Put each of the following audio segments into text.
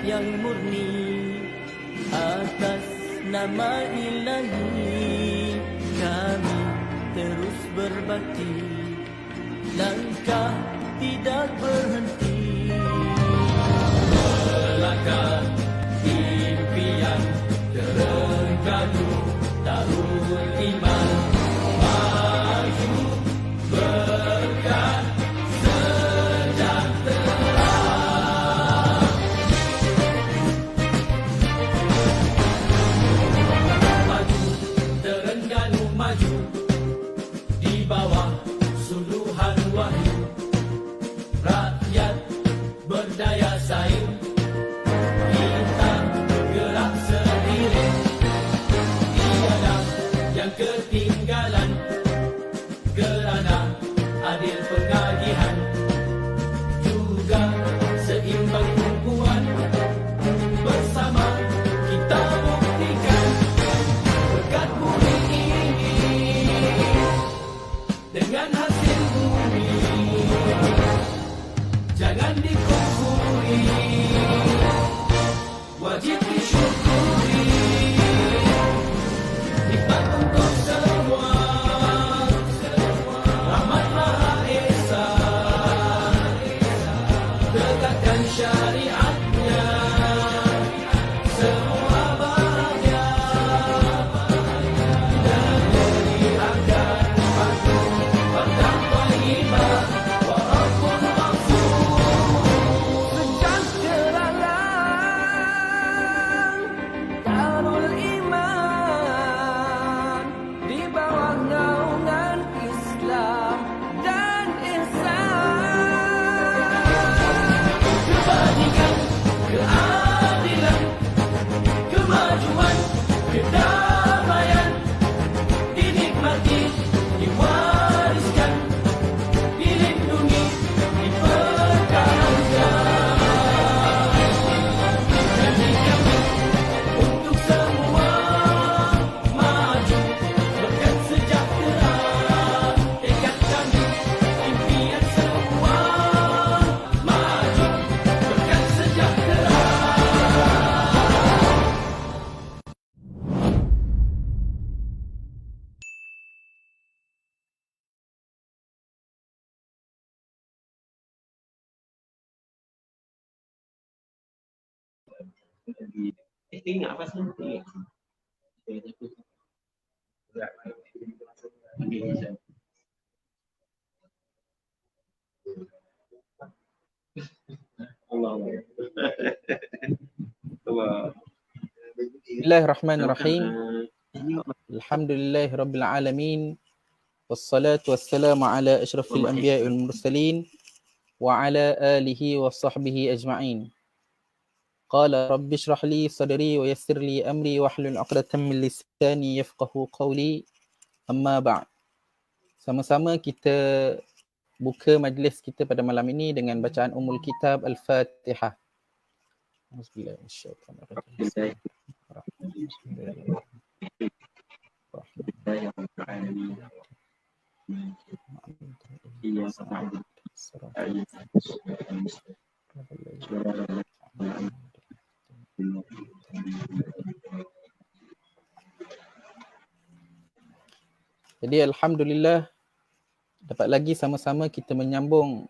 yang murni atas nama Ilahi. Kami terus berbakti, langkah tidak berhenti, melangkah impian terengganu Darul Iman, maju berkah sejahtera. Maju Terengganu, maju di bawah suluhan wahyu, rakyat berdaya saing, kita gerak seiring, tiada yang ketinggalan, kerana adil pengagihan, juga seimbang tumpuan, bersama kita buktikan berkat bumi ini dengan hasil bumi, jangan dikufuri, wajib disyukuri, nikmat untuk semua, rahmat Maha Esa, tegakkan syariatnya, semua bahagia, dan beri akan patuh pada thayyibah, wa rabbul ghafur. Sejahteralah Darul Iman di bawah naungan Islam dan ihsan. Kebajikan, keadilan, kemajuan, kedamaian dinikmati, diwariskan, dilindungi, dipertahankan. Janji kami untuk semua, maju berkat sejahtera, tekad kami, impian semua, maju berkat sejahtera. Ingat apa sih? Allah. Bismillahirrahmanirrahim. Alhamdulillahi rabbil alamin. Wassalatu wassalamu ala asyrafil anbiya'i wal mursalin wa ala alihi wa sahbihi ajma'in. Qala rabbi shrah li sadri wa yassir li amri wahlul 'uqdatam min lisani yafqahu qawli. Amma ba'd. Sama-sama kita buka majlis kita pada malam ini dengan bacaan Ummul Kitab Al-Fatihah. Auzubillahi minasyaitonirrajim. Jadi alhamdulillah dapat lagi sama-sama kita menyambung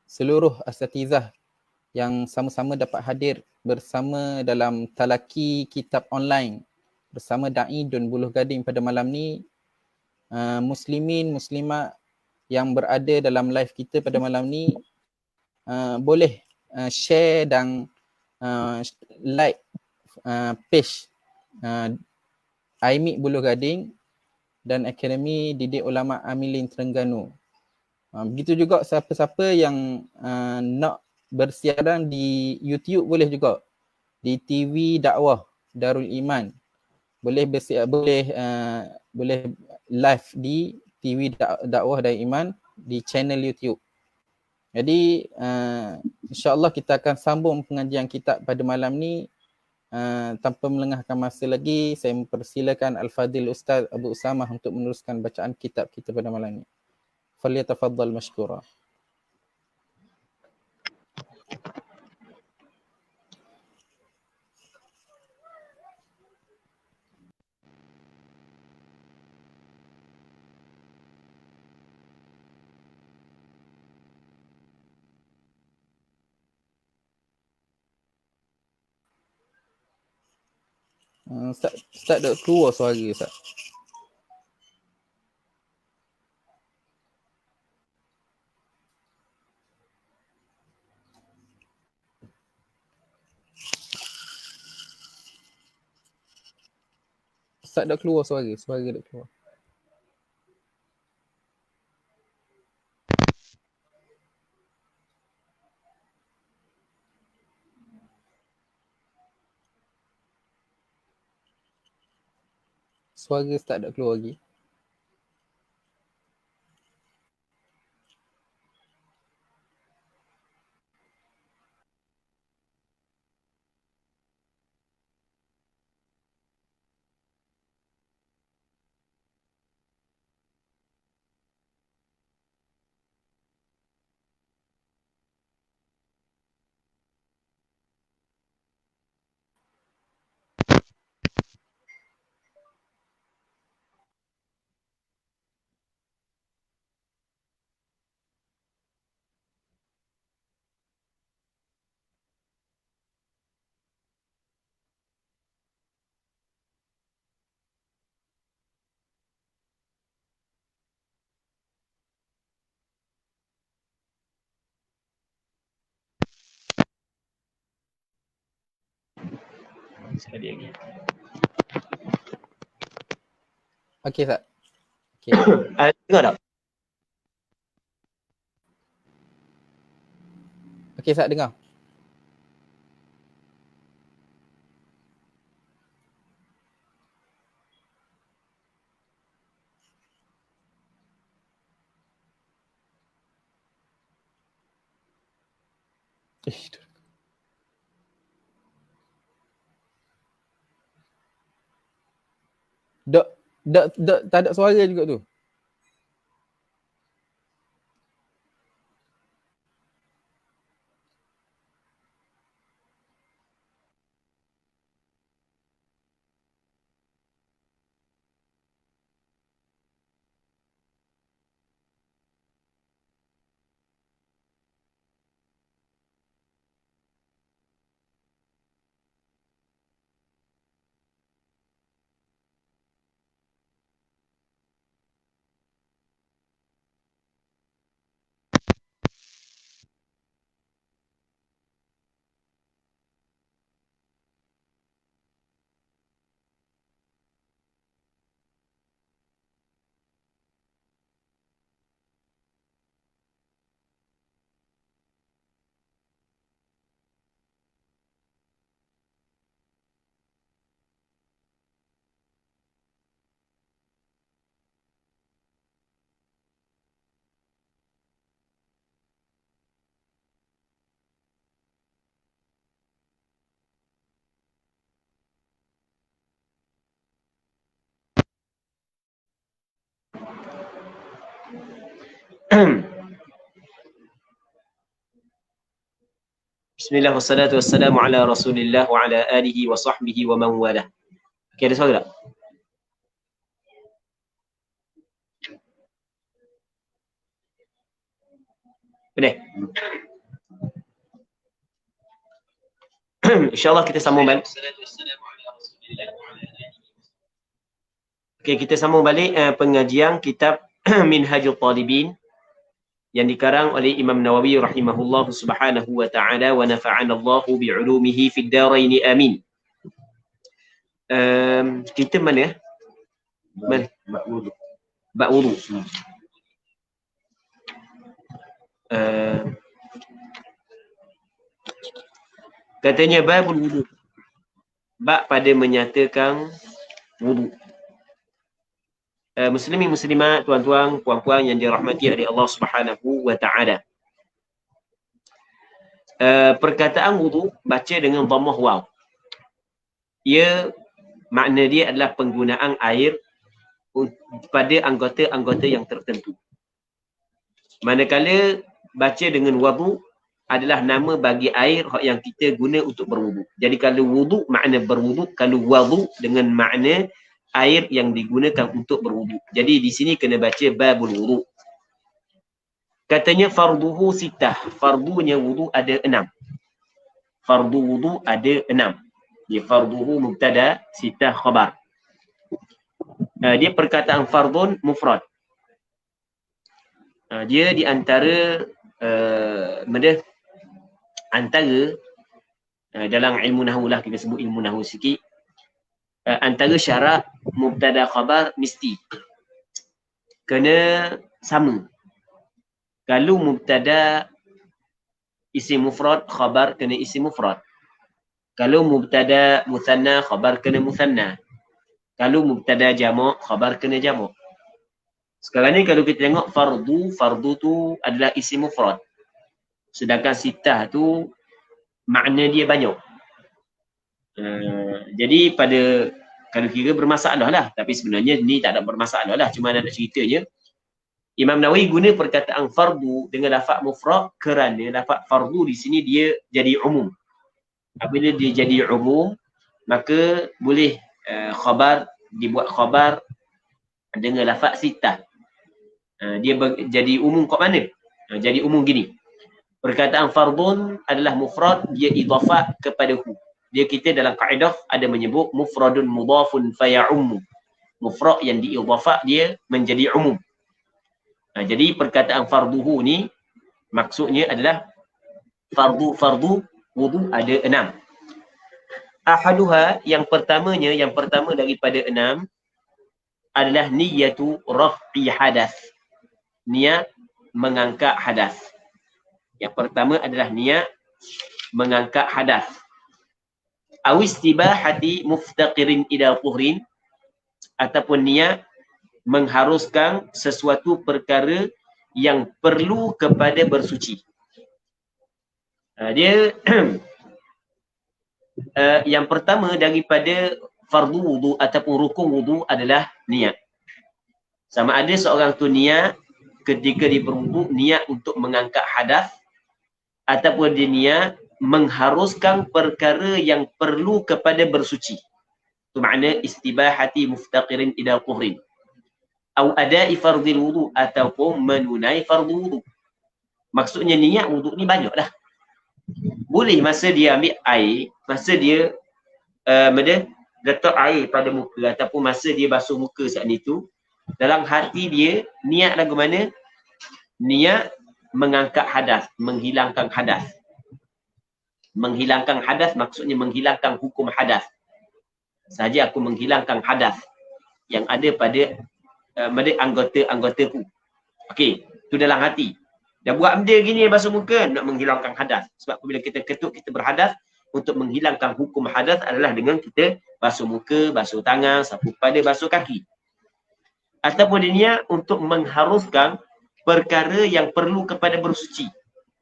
seluruh asatizah yang sama-sama dapat hadir bersama dalam talaki kitab online bersama Da'i Dun Buluh Gading pada malam ni. Muslimin, muslimat yang berada dalam live kita pada malam ni boleh share dan like page AIMIK Buluh Gading dan Akademi Didik Ulama Amilin Terengganu. Begitu juga siapa-siapa yang nak bersiaran di YouTube boleh juga, di TV Dakwah Darul Iman. Boleh boleh live di TV Dakwah Darul Iman di channel YouTube. Jadi insya-Allah kita akan sambung pengajian kitab pada malam ni Tanpa melengahkan masa lagi, saya mempersilakan Al-Fadil Ustaz Abu Usamah untuk meneruskan bacaan kitab kita pada malam ini. Falyatafaddal mashkura. Ustaz tak keluar suara Ustaz. Ustaz tak keluar suara tak keluar. Suara Ustaz tak keluar lagi. Sekali lagi. Okey Ustaz. Okey. Dengar tak? Okey Ustaz, dengar. Tak ada suara juga tu. Bismillah wassalatu wassalamu ala Rasulillah wa ala alihi wa sahbihi wa man walah. Okey, ada suara tak? Boleh? InsyaAllah kita sambung balik. Okey, kita sambung balik pengajian kitab Minhajul Talibin yang dikarang oleh Imam Nawawi rahimahullah subhanahu wa ta'ala wa nafa'ana Allahu bi'ulumihi fid daraini amin. Kita mana? Mana? Bab wudu. Katanya babul wudu. Bab pada menyatakan wudu. Muslimin muslimat, tuan-tuan, puan-puan yang dirahmati oleh Allah Subhanahu wa taala. Perkataan wudu baca dengan dhammah waw. makna dia adalah penggunaan air pada anggota-anggota yang tertentu. Manakala baca dengan wudu adalah nama bagi air yang kita guna untuk berwudu. Jadi kalau wudu makna berwudu, kalau wudu dengan makna air yang digunakan untuk berwudu. Jadi di sini kena baca babul wudu. Katanya farduhu sitah. Fardunya wudu ada 6. Fardu wudu ada 6. Dia farduhu mubtada, sitah khabar. Dia perkataan fardun mufrad. Dia di antara dalam ilmu nahwu lah, kita sebut ilmu nahwu sikit, antara syarat mubtada khabar mesti kena sama. Kalau mubtada isim mufrad, khabar kena isim mufrad. Kalau mubtada musanna, khabar kena musanna. Kalau mubtada jamak, khabar kena jamak. Sekarang ni kalau kita tengok fardu tu adalah isim mufrad. Sedangkan sitah tu makna dia banyak. Jadi kalau kira bermasalah lah. Tapi sebenarnya ni tak ada bermasalah lah. Cuma nak cerita je. Imam Nawawi guna perkataan fardu dengan lafaz mufrad kerana lafaz fardu di sini dia jadi umum. Apabila dia jadi umum, maka boleh khabar, dibuat khabar dengan lafaz sitah. Dia jadi umum kat mana? Jadi umum gini. Perkataan fardun adalah mufrad, dia idafah kepada hu. Dia kita dalam kaedah ada menyebut mufradun mudafun faya'ummu. Mufrad yang diidafah dia menjadi umum. Jadi perkataan farduhu ni maksudnya adalah fardu wudu ada 6. Ahaduha, yang pertama daripada 6 adalah niyatu raf'i hadas. Niat mengangkat hadas. Yang pertama adalah niat mengangkat hadas. Aw istibahati muftaqirin ila tuhrin, ataupun niat mengharuskan sesuatu perkara yang perlu kepada bersuci. Dia yang pertama daripada fardu wudu ataupun rukun wudu adalah niat. Sama ada seorang tu niat ketika dia berwudu, niat untuk mengangkat hadas, ataupun dia niat mengharuskan perkara yang perlu kepada bersuci. Itu makna istibahati muftaqirin ila tuhrin. Au ada'i fardil wudu, ataupun menunai fardu wudu. Maksudnya niat wudu ni banyak dah. Boleh masa dia ambil air, masa dia letak air pada muka, ataupun masa dia basuh muka saat itu, dalam hati dia niat lagu mana? Niat mengangkat hadas, menghilangkan hadas. Menghilangkan hadas maksudnya menghilangkan hukum hadas. Saja aku menghilangkan hadas yang ada pada anggota-anggotaku. Okey, tu dalam hati. Dah buat benda gini basuh muka nak menghilangkan hadas. Sebab apabila kita ketuk, kita berhadas, untuk menghilangkan hukum hadas adalah dengan kita basuh muka, basuh tangan, sapu pada, basuh kaki. Ataupun dia niat untuk mengharuskan perkara yang perlu kepada bersuci.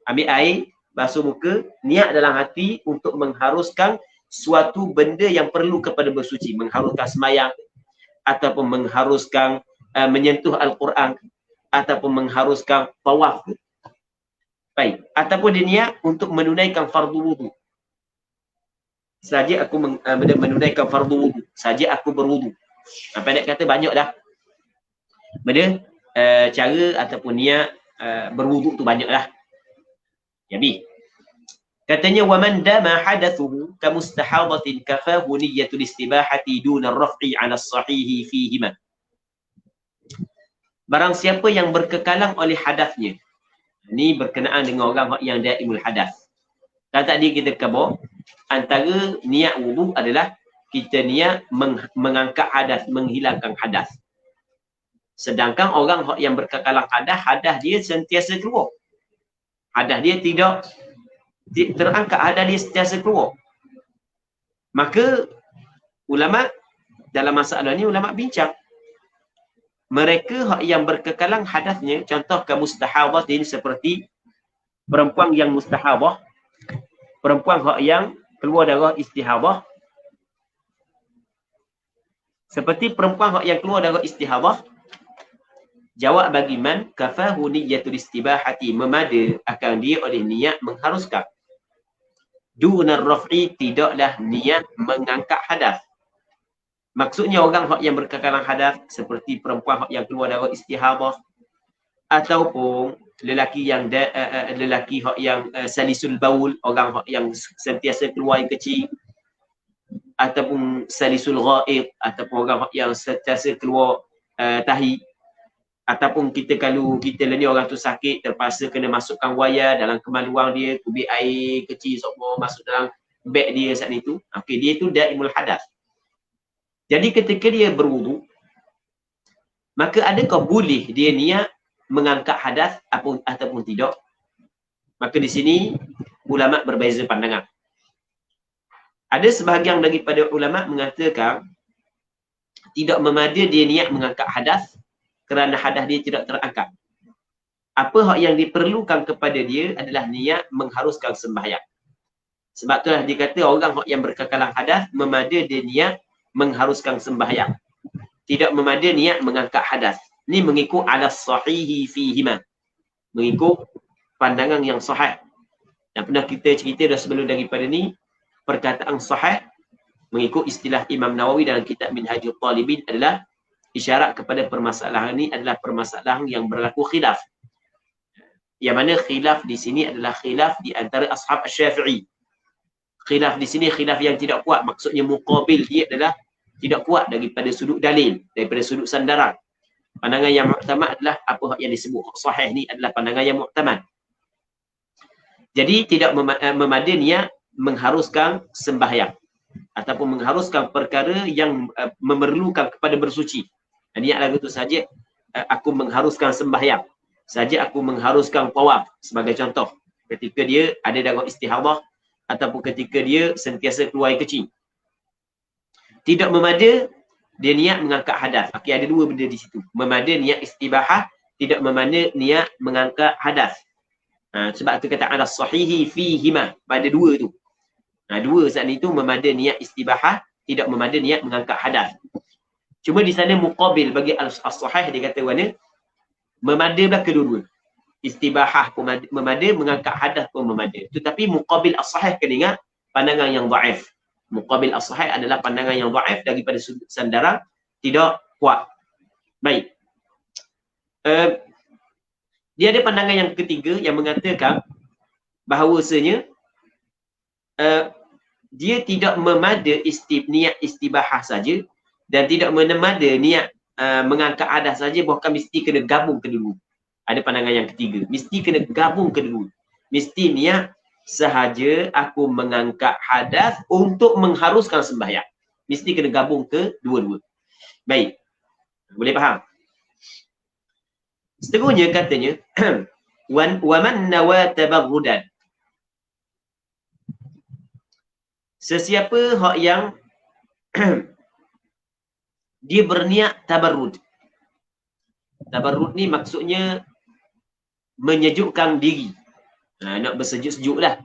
Ambil air, basuh muka, niat dalam hati untuk mengharuskan suatu benda yang perlu kepada bersuci. Mengharuskan sembahyang, ataupun mengharuskan menyentuh Al-Quran, ataupun mengharuskan tawaf. Baik. Ataupun dia niat untuk menunaikan fardu wudu. Saja aku menunaikan fardu wudu, saja aku berwudu. Pendek kata banyak dah. Benda cara ataupun niat berwudu tu banyak dah. Jadi katanya wa man dama hadathuhu ka mustahadatin kafahu niyyatul istibahati duna ar-raf'i 'ala as-sahih fihima. Barang siapa yang berkekalan oleh hadasnya. Ini berkenaan dengan orang yang daimul hadas. Dan tadi kita khabar antara niat wudu adalah kita niat mengangkat hadas, menghilangkan hadas. Sedangkan orang yang berkekalan hadas dia sentiasa keluar. Hadas dia tidak terangkat, hadas dia sentiasa keluar. Maka ulama dalam masalah ni ulama bincang. Mereka yang berkekalan hadasnya, contoh ke mustahabatin seperti perempuan yang mustahabah, perempuan yang keluar darah istihabah, Seperti perempuan yang keluar dari istihadah, jawab bagi man kafahu niyyatul istibahati, memada akan dia oleh niat mengharuskan. Dunar raf'i, tidaklah niat mengangkat hadas. Maksudnya orang yang berkekalan hadas seperti perempuan yang keluar dari istihadah, ataupun lelaki yang salisul baul, orang yang sentiasa keluar yang kecil, ataupun salisul ghaid, ataupun orang yang sentiasa keluar tahi, ataupun kalau kita ni orang tu sakit terpaksa kena masukkan wayar dalam kemaluan dia, tubik air kecil semua masuk dalam beg dia saat itu. Okey, dia tu daimul hadas. Jadi ketika dia berwudu, maka adakah boleh dia niat mengangkat hadas ataupun tidak? Maka di sini ulama berbeza pandangan. Ada sebahagian daripada ulama mengatakan tidak memada dia niat mengangkat hadas kerana hadas dia tidak terangkat. Apa hak yang diperlukan kepada dia adalah niat mengharuskan sembahyang. Sebab itulah dia kata orang yang berkekalan hadas memada dia niat mengharuskan sembahyang. Tidak memada niat mengangkat hadas. Ini mengikut alas sahihi fihima. Mengikut pandangan yang sahih. Dan pernah kita cerita dah sebelum daripada ni, perkataan sahih mengikut istilah Imam Nawawi dalam kitab Minhajul Talibin adalah isyarat kepada permasalahan ini adalah permasalahan yang berlaku khilaf. Yang mana khilaf di sini adalah khilaf di antara ashab Syafi'i. Khilaf di sini khilaf yang tidak kuat. Maksudnya muqabil dia adalah tidak kuat daripada sudut dalil, daripada sudut sandaran. Pandangan yang muktamad adalah apa yang disebut sahih ni adalah pandangan yang muktamad. Jadi tidak memada niat mengharuskan sembahyang ataupun mengharuskan perkara yang memerlukan kepada bersuci. Niat lagu tu saja aku mengharuskan sembahyang. Saja aku mengharuskan tawaf sebagai contoh. Ketika dia ada dalam istihadah ataupun ketika dia sentiasa keluar air kecil. Tidak memada dia niat mengangkat hadas. Okey, ada dua benda di situ. Memada niat istibahah, tidak memada niat mengangkat hadas. Sebab tu kata alas sahihi fihima, pada dua tu. Dua saat itu memada niat istibahah, tidak memada niat mengangkat hadas. Cuma di sana muqabil bagi as-sahih dia kata mana? Memada belah kedua-dua. Istibahah pun memada, mengangkat hadas pun memada. Tetapi muqabil as-sahih kena ingat pandangan yang dhaif. Muqabil as-sahih adalah pandangan yang dhaif daripada sudut sandaran tidak kuat. Baik. Dia ada pandangan yang ketiga yang mengatakan bahawasanya dia tidak memada niat istibahah saja dan tidak memada niat mengangkat hadas saja, bahkan mesti kena gabung kedua. Ada pandangan yang ketiga, mesti kena gabung kedua. Mesti niat sahaja aku mengangkat hadas untuk mengharuskan sembahyang. Mesti kena gabung ke dua-dua. Baik. Boleh faham? Seterusnya katanya wa man nawa tabarrudan. Sesiapa hak yang dia berniat tabarrud. Tabarrud ni maksudnya menyejukkan diri. Nak bersejuk-sejuk lah.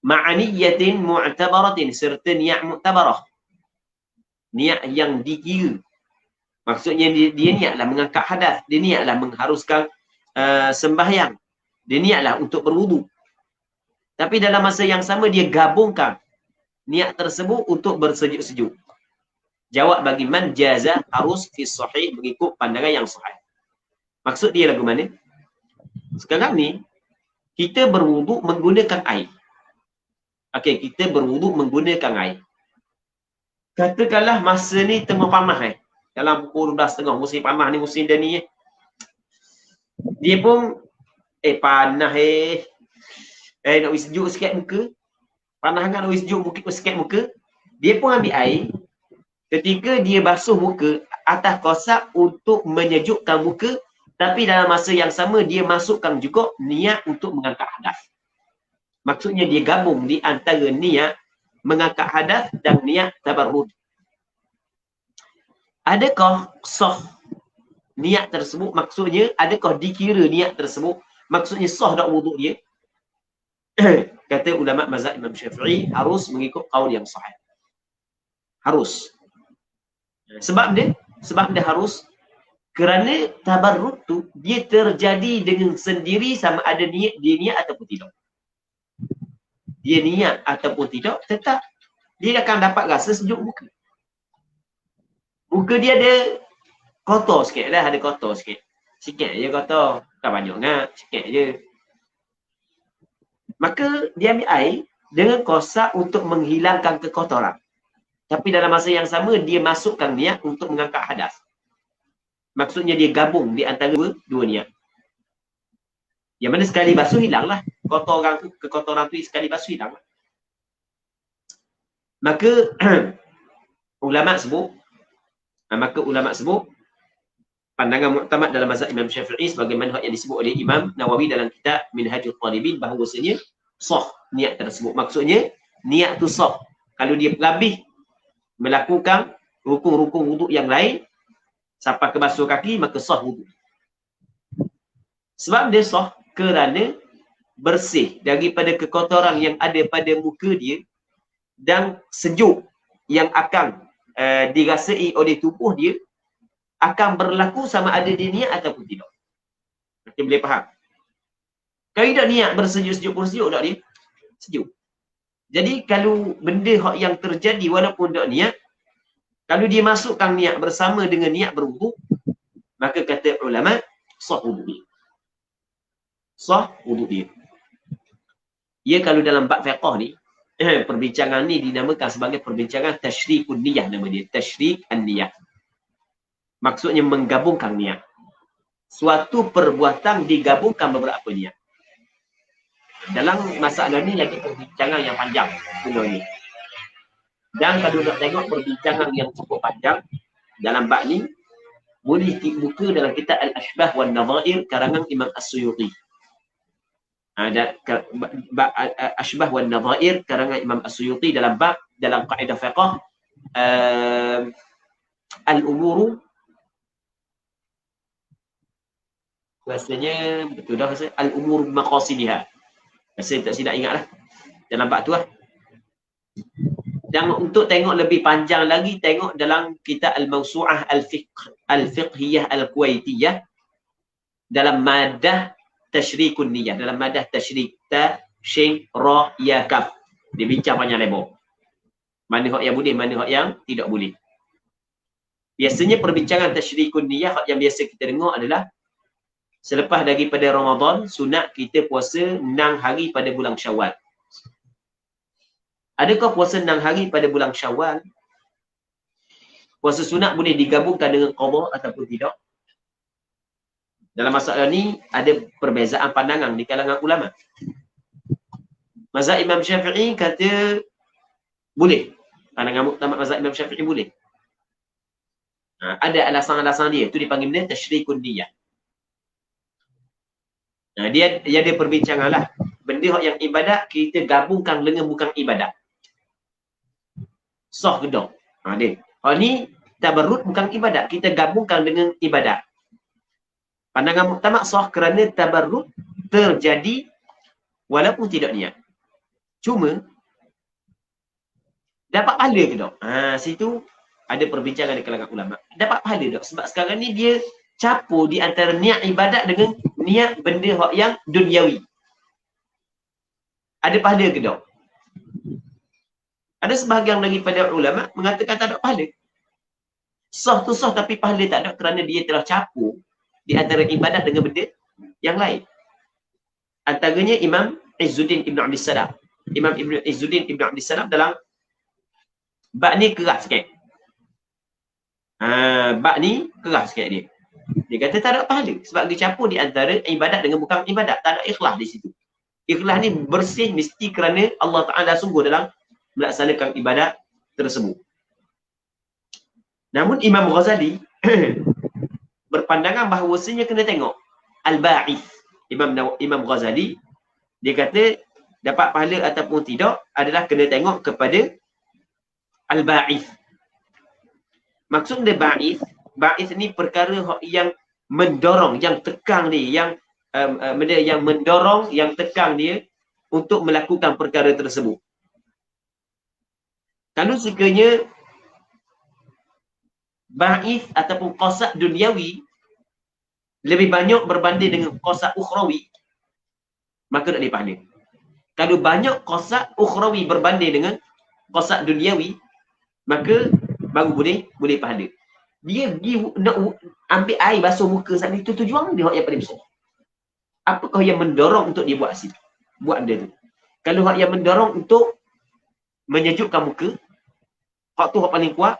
Ma'aniyatin mu'tabaratin, serta niat mu'tabarah. Niat yang dikira. Maksudnya dia niatlah mengangkat hadas. Dia niatlah mengharuskan sembahyang. Dia niatlah untuk berwudu. Tapi dalam masa yang sama dia gabungkan niat tersebut untuk bersejuk-sejuk. Jawab bagi man jaza harus fi sahih, mengikut pandangan yang sahih. Maksud dia lagu mana? Sekarang ni kita berwuduk menggunakan air. Okey, kita berwuduk menggunakan air. Katakanlah masa ni tengah panas dalam pukul 12.30, musim panas ni, musim dah ni dia pun panas nak wis sejuk sikit muka. Panas kan, nak wis sejuk sikit muka. Dia pun ambil air. Ketika dia basuh muka atas kosak untuk menyejukkan muka, tapi dalam masa yang sama dia masukkan juga niat untuk mengangkat hadas. Maksudnya dia gabung di antara niat mengangkat hadas dan niat tabarrud. Adakah sah niat tersebut? Maksudnya adakah dikira niat tersebut? Maksudnya sah tak wuduk dia? Kata ulama mazhab Imam Syafi'i harus mengikut qaul yang sahih. Harus. Sebab dia harus, kerana tabarruk tu dia terjadi dengan sendiri sama ada dia niat ataupun tidak. Dia niat ataupun tidak, tetap dia akan dapat rasa sejuk muka. Muka dia ada kotor sikit lah, ada kotor sikit. Sikit je kotor, tak banyak sangat, sikit je. Maka dia ambil air dengan kosak untuk menghilangkan kekotoran. Tapi dalam masa yang sama, dia masukkan niat untuk mengangkat hadas. Maksudnya dia gabung di antara dua niat. Yang mana sekali basuh hilanglah. Kekotoran tu sekali basuh hilang. Maka ulama sebut pandangan muktamad dalam mazhab Imam Syafi'i sebagaimana yang disebut oleh Imam Nawawi dalam kitab Minhajul Talibin, bahawasanya sah niat tersebut. Maksudnya niat tu sah. Kalau dia lebih melakukan rukun-rukun wuduk yang lain sampai ke basuh kaki, maka sah wuduk. Sebab dia sah kerana bersih daripada kekotoran yang ada pada muka dia dan sejuk yang akan dirasai oleh tubuh dia akan berlaku sama ada dia niat ataupun tidak. Kita boleh faham. Kalau tidak niat bersejuk-sejuk pun sejuk tak dia? Sejuk. Jadi kalau benda yang terjadi walaupun tak niat, kalau dia masukkan niat bersama dengan niat berwuduk, maka kata ulama, sah wuduk dia. Sah wuduk dia. Ya, kalau dalam bab fiqh ni, perbincangan ni dinamakan sebagai perbincangan tasyrikun niyah, nama dia. Tasyrik an-niyah. Maksudnya menggabungkan niat. Suatu perbuatan digabungkan beberapa niat. Dalam masalah ni lagi perbincangan yang panjang sebenarnya. Dan kalau nak tengok perbincangan yang cukup panjang dalam bab ni, boleh dibuka dalam kitab Al-Ashbah wan Nadhair karangan Imam As-Suyuti. Ada Ashbah wan Nadhair karangan Imam As-Suyuti dalam kaedah fiqh al-umuru, rasanya betul dah rasa al-umur maqasidiha. Saya tak silap ingatlah dalam bab tu lah. Dan untuk tengok lebih panjang lagi, tengok dalam kitab Al-Mawsu'ah Al-Fiqhiyah Al-Kuwaitiyah dalam madah tasyrikun niyah, dalam madah tasyrik ta shin ra ya kaf. Dia bincang panjang lebar. Mana hak yang boleh, mana hak yang tidak boleh. Biasanya perbincangan tasyrikun niyah hak yang biasa kita dengar adalah selepas daripada Ramadan, sunat kita puasa 6 hari pada bulan Syawal. Adakah puasa 6 hari pada bulan Syawal, puasa sunat boleh digabungkan dengan qada ataupun tidak? Dalam masalah ni ada perbezaan pandangan di kalangan ulama. Mazhab Imam Syafi'i kata boleh. Pandangan muktamad mazhab Imam Syafi'i boleh. Ada alasan-alasan dia. Itu dipanggil benda tasyrikun niyah. Dia ada perbincangan lah. Benda yang ibadat kita gabungkan dengan bukan ibadat. Sah ke tak? Dia. Ni tabarruk bukan ibadat. Kita gabungkan dengan ibadat. Pandangan muktamad sah kerana tabarruk terjadi walaupun tidak niat. Cuma dapat pahala ke tak? Situ ada perbincangan di kalangan ulama. Dapat pahala tak? Sebab sekarang ni dia campur di antara niat ibadat dengan niat benda yang duniawi. Ada pahala ke tak? Ada sebahagian daripada ulama mengatakan tak ada pahala. Sah tu sah tapi pahala tak ada kerana dia telah campur di antara ibadat dengan benda yang lain. Antaranya Imam Izzuddin Ibn Abdis Salam. Imam Izzuddin Ibn Abdis Salam dalam bab ni keras sikit. Bab ni keras sikit dia. Dia kata tak ada pahala sebab dia campur di antara ibadat dengan bukan ibadat. Tak ada ikhlas di situ. Ikhlas ni bersih mesti kerana Allah Ta'ala sungguh dalam melaksanakan ibadat tersebut. Namun Imam Ghazali berpandangan bahawasanya kena tengok Al-Ba'ith. Imam Ghazali dia kata dapat pahala ataupun tidak adalah kena tengok kepada Al-Ba'ith. Maksud dia Ba'ith ni perkara yang mendorong, yang tekang dia, benda yang mendorong, yang tekang dia untuk melakukan perkara tersebut. Kalau sekiranya ba'ith ataupun qasad duniawi lebih banyak berbanding dengan qasad ukhrawi, maka tak boleh pahala. Kalau banyak qasad ukhrawi berbanding dengan qasad duniawi, maka baru boleh pahala. Dia nak ambil air basuh muka saat itu, tujuan dia yang paling besar. Apakah yang mendorong untuk dia buat benda tu? Kalau hak yang mendorong untuk menyejukkan muka, hak tu hak paling kuat,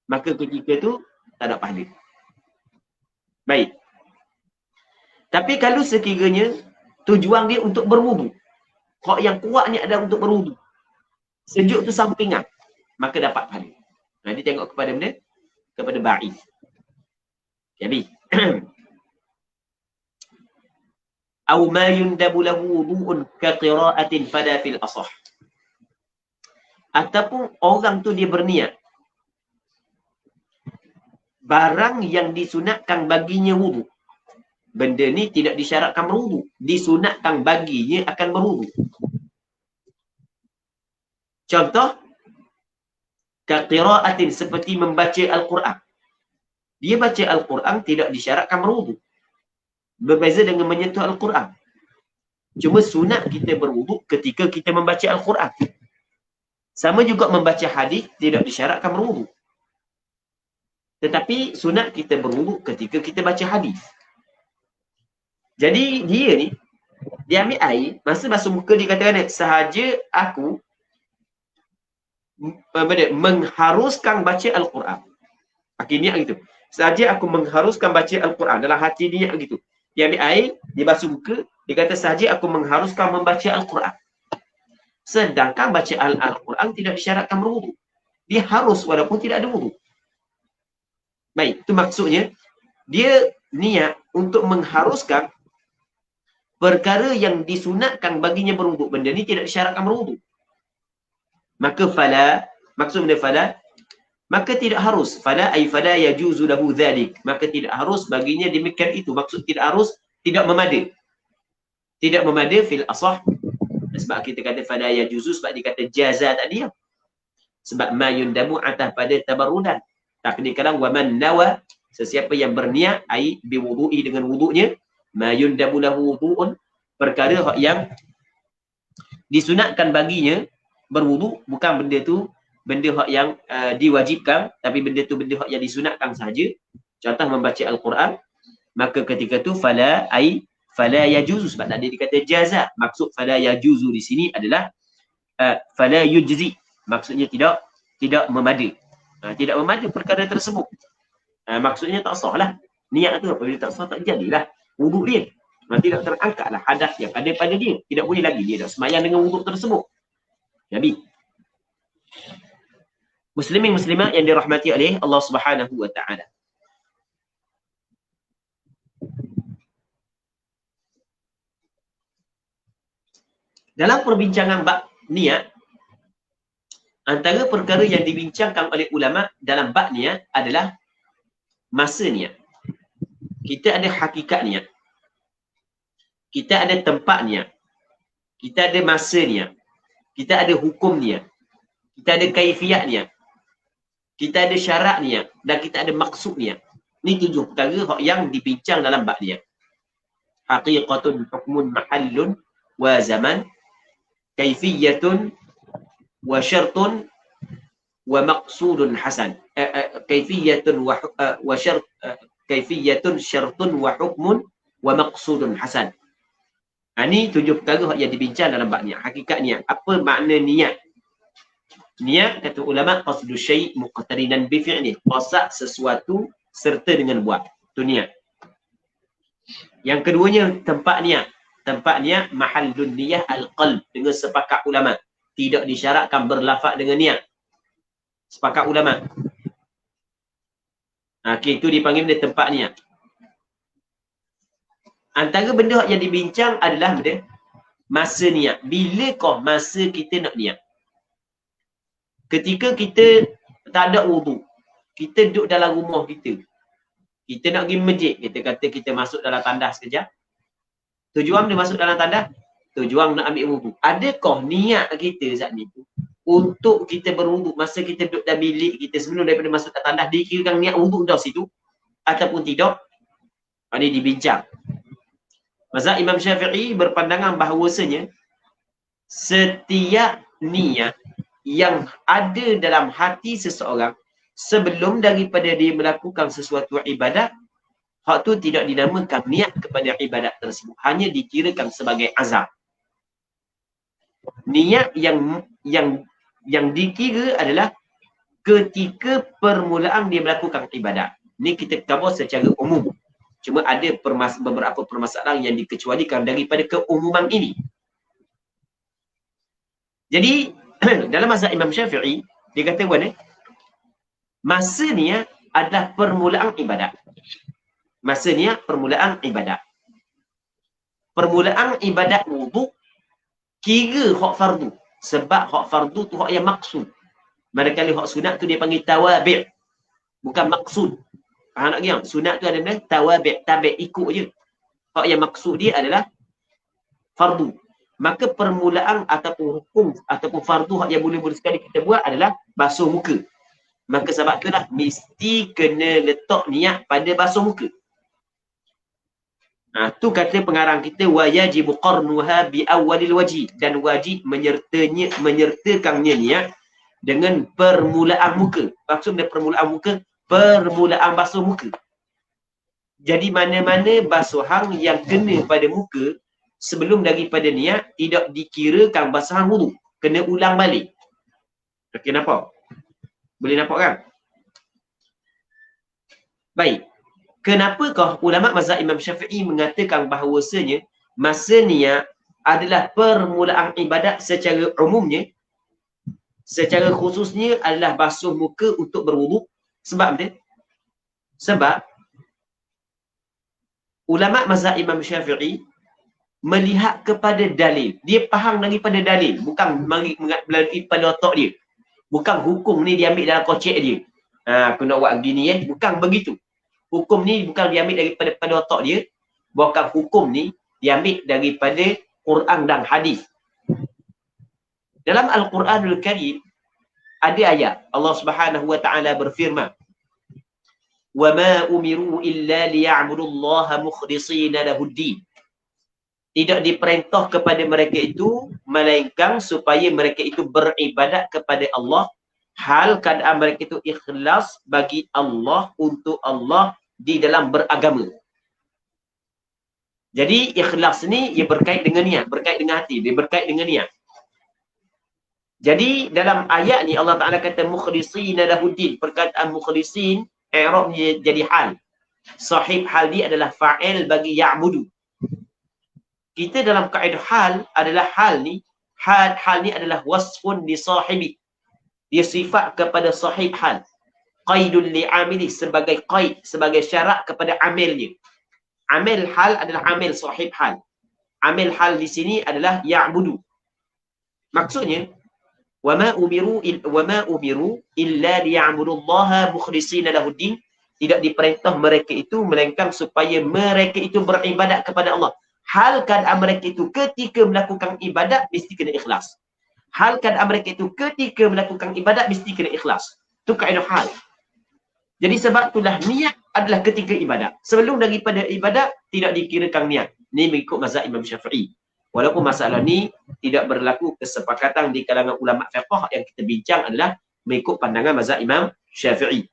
maka ketika tu tak ada pahala. Baik. Tapi kalau sekiranya tujuan dia untuk berwudu, hak yang kuatnya adalah untuk berwudu, sejuk tu sampingan, maka dapat pahala. Dia tengok kepada benda, kepada ba'ith. Jadi, aw ma yundabu lahu wudu'un ka qira'atin fada fil asah. Ataupun orang tu dia berniat barang yang disunatkan baginya wudu. Benda ni tidak disyaratkan berwudu, disunatkan baginya akan berwudu. Contoh, ka qira'atin, seperti membaca Al-Quran. Dia baca Al-Quran tidak disyaratkan berwudu. Berbeza dengan menyentuh Al-Quran. Cuma sunat kita berwudu ketika kita membaca Al-Quran. Sama juga membaca hadis tidak disyaratkan berwudu. Tetapi sunat kita berwudu ketika kita baca hadis. Jadi dia ni, dia ambil air, masa basuh muka dia katakan, sahaja aku mengharuskan baca Al-Quran. Akhirnya gitu. Sahaja aku mengharuskan baca Al-Quran. Dalam hati dia gitu. Dia ambil air, dia basuh muka, dia kata sahaja aku mengharuskan membaca Al-Quran. Sedangkan baca Al-Quran tidak disyaratkan berwudu. Dia harus walaupun tidak ada wudu. Baik, itu maksudnya dia niat untuk mengharuskan perkara yang disunatkan baginya berwudu. Benda ni tidak disyaratkan berwudu. Maka fala, maksud benda fala, maka tidak harus. Fala ay fala yajuzu lahu dhalik. Maka tidak harus baginya demikian itu. Maksud tidak harus, tidak memada. Tidak memada fil asah. Sebab kita kata fala yajuzu, sebab dia kata jaza tadi. Sebab ma yundamu atas pada tabarrudan. Tak kadang wa man nawa, sesiapa yang berniat ai biwudu'i dengan wudu'nya, ma yundamu lahu wudu'un, perkara yang disunatkan baginya berwudu, bukan benda tu benda hak yang diwajibkan, tapi benda tu benda hak yang disunatkan sahaja. Contoh membaca Al-Quran, maka ketika tu fala yajuzu, sebab tadi dikata jaza. Maksud fala yajuzu di sini adalah fala yujzi, maksudnya tidak memada. Tidak memada perkara tersebut. Maksudnya tak sah lah. Niat tu apabila tak sah, tak jadilah wuduk dia. Tidak terangkatlah hadas yang ada pada dia. Tidak boleh lagi dia dah semayang dengan wuduk tersebut. Jadi muslimin muslimat yang dirahmati oleh Allah Subhanahu wa taala. Dalam perbincangan bab niat, antara perkara yang dibincangkan oleh ulama dalam bab niat adalah masa niat. Kita ada hakikat niat. Kita ada tempat niat. Kita ada masa niat. Kita ada hukum niat. Kita ada kaifiat niat. Kita ada syarat niat. Dan kita ada maksud niat. Ini 7 perkara yang dibincang dalam bab niat. Haqiqatun, hukmun, mahallun, wa zaman, kaifiyatun, wa syartun, wa maqsudun hasan. Kaifiyatun wa syart, kaifiyatun, syartun, wa hukmun, wa maqsudun hasan. Ini 7 perkara yang dibincang dalam bab niat. Hakikat niat. Apa makna niat? Niat, kata ulama, qasdu syai' muqtarinan bi fi'lih. Qasad sesuatu serta dengan buat. Itu niat. Yang keduanya, tempat niat. Tempat niat, mahallun niyah al-qalb. Dengan sepakat ulama. Tidak disyaratkan berlafaz dengan niat. Sepakat ulama. Okey, itu dipanggil benda tempat niat. Antara benda yang dibincang adalah benda masa niat. Bilakah masa kita nak niat? Ketika kita tak ada wudu, kita duduk dalam rumah kita, kita nak pergi masjid, kita kata kita masuk dalam tandas sekejap. Tujuan dia masuk dalam tandas, tujuan nak ambil wudu. Adakah niat kita saat ni tu untuk kita berwuduk masa kita duduk dalam bilik kita sebelum daripada masuk ke tandas, dikirakan niat wuduk dah situ ataupun tidak? Ini dibincang. Mazhab Imam Syafi'i berpandangan bahawasanya setiap niat yang ada dalam hati seseorang sebelum daripada dia melakukan sesuatu ibadat, hak tu tidak dinamakan niat kepada ibadat tersebut, hanya dikirakan sebagai azam. Niat yang dikira adalah ketika permulaan dia melakukan ibadat. Ni kita cover secara umum. Cuma ada beberapa permasalahan yang dikecualikan daripada keumuman ini. Jadi dalam mazhab Imam Syafi'i dia kata masa niat adalah permulaan ibadat. Masa niat permulaan ibadat. Permulaan ibadat wuduk kira hak fardu. Sebab hak fardu tu hak yang maksud. Manakala hak sunat tu dia panggil tawabi'. Bukan maksud. Faham tak yang? Sunat tu adalah tawabi', tabi' ikut je. Hak yang maksud dia adalah fardu. Maka permulaan ataupun hukum ataupun fardu hak yang boleh sekali kita buat adalah basuh muka. Maka sebab itulah mesti kena letak niat pada basuh muka. Tu kata pengarang kita wa yajibu qarnuha bi awwalil wajib, dan wajib menyertakannya niat dengan permulaan muka. Maksudnya permulaan muka, permulaan basuh muka. Jadi mana-mana basuhan yang kena pada muka sebelum daripada niat tidak dikirakan basahan wuduk, kena ulang balik. Okey, nampak? Boleh nampak kan? Baik. Kenapakah ulama mazhab Imam Syafi'i mengatakan bahawasanya masa niat adalah permulaan ibadat secara umumnya, secara khususnya adalah basuh muka untuk berwuduk? Sebab apa? Sebab ulama mazhab Imam Syafi'i melihat kepada dalil. Dia faham daripada dalil, bukan melalui pada otak dia. Bukan hukum ni diambil dalam kocek dia. Aku nak buat begini bukan begitu. Hukum ni bukan diambil daripada otak dia, bahkan hukum ni diambil daripada Quran dan hadis. Dalam Al-Quranul Karim ada ayat Allah Subhanahu wa taala berfirman, "Wa ma umiru illa liya'budullaha mukhlishina lahuddin." Tidak diperintah kepada mereka itu melainkan supaya mereka itu beribadat kepada Allah hal keadaan mereka itu ikhlas bagi Allah, untuk Allah di dalam beragama. Jadi ikhlas ni ia berkait dengan niat, berkait dengan hati, dia berkait dengan niat. Jadi dalam ayat ni Allah Taala kata mukhlishina lahuddin. Perkataan mukhlisin i'rabnya jadi hal. Sahib hal dia adalah fa'il bagi ya'budu. Kita dalam kaedah hal adalah hal ni adalah wasfun li sahibi. Dia sifat kepada sahib hal. Qaidul li'amili, sebagai qaid, sebagai syarat kepada amilnya. Amil hal adalah amil sahib hal. Amil hal di sini adalah ya'budu. Maksudnya wa ma umiru illa liya'budullaha mukhlishina lahuddin. Tidak diperintah mereka itu melainkan supaya mereka itu beribadat kepada Allah. Hal keadaan mereka itu ketika melakukan ibadat mesti kena ikhlas. Hal keadaan mereka itu ketika melakukan ibadat mesti kena ikhlas. Itu kaedah hal. Jadi sebab itulah niat adalah ketika ibadat. Sebelum daripada ibadat tidak dikirakan niat. Ini mengikut mazhab Imam Syafi'i. Walaupun masalah ni tidak berlaku kesepakatan di kalangan ulama fiqh, yang kita bincang adalah mengikut pandangan mazhab Imam Syafi'i.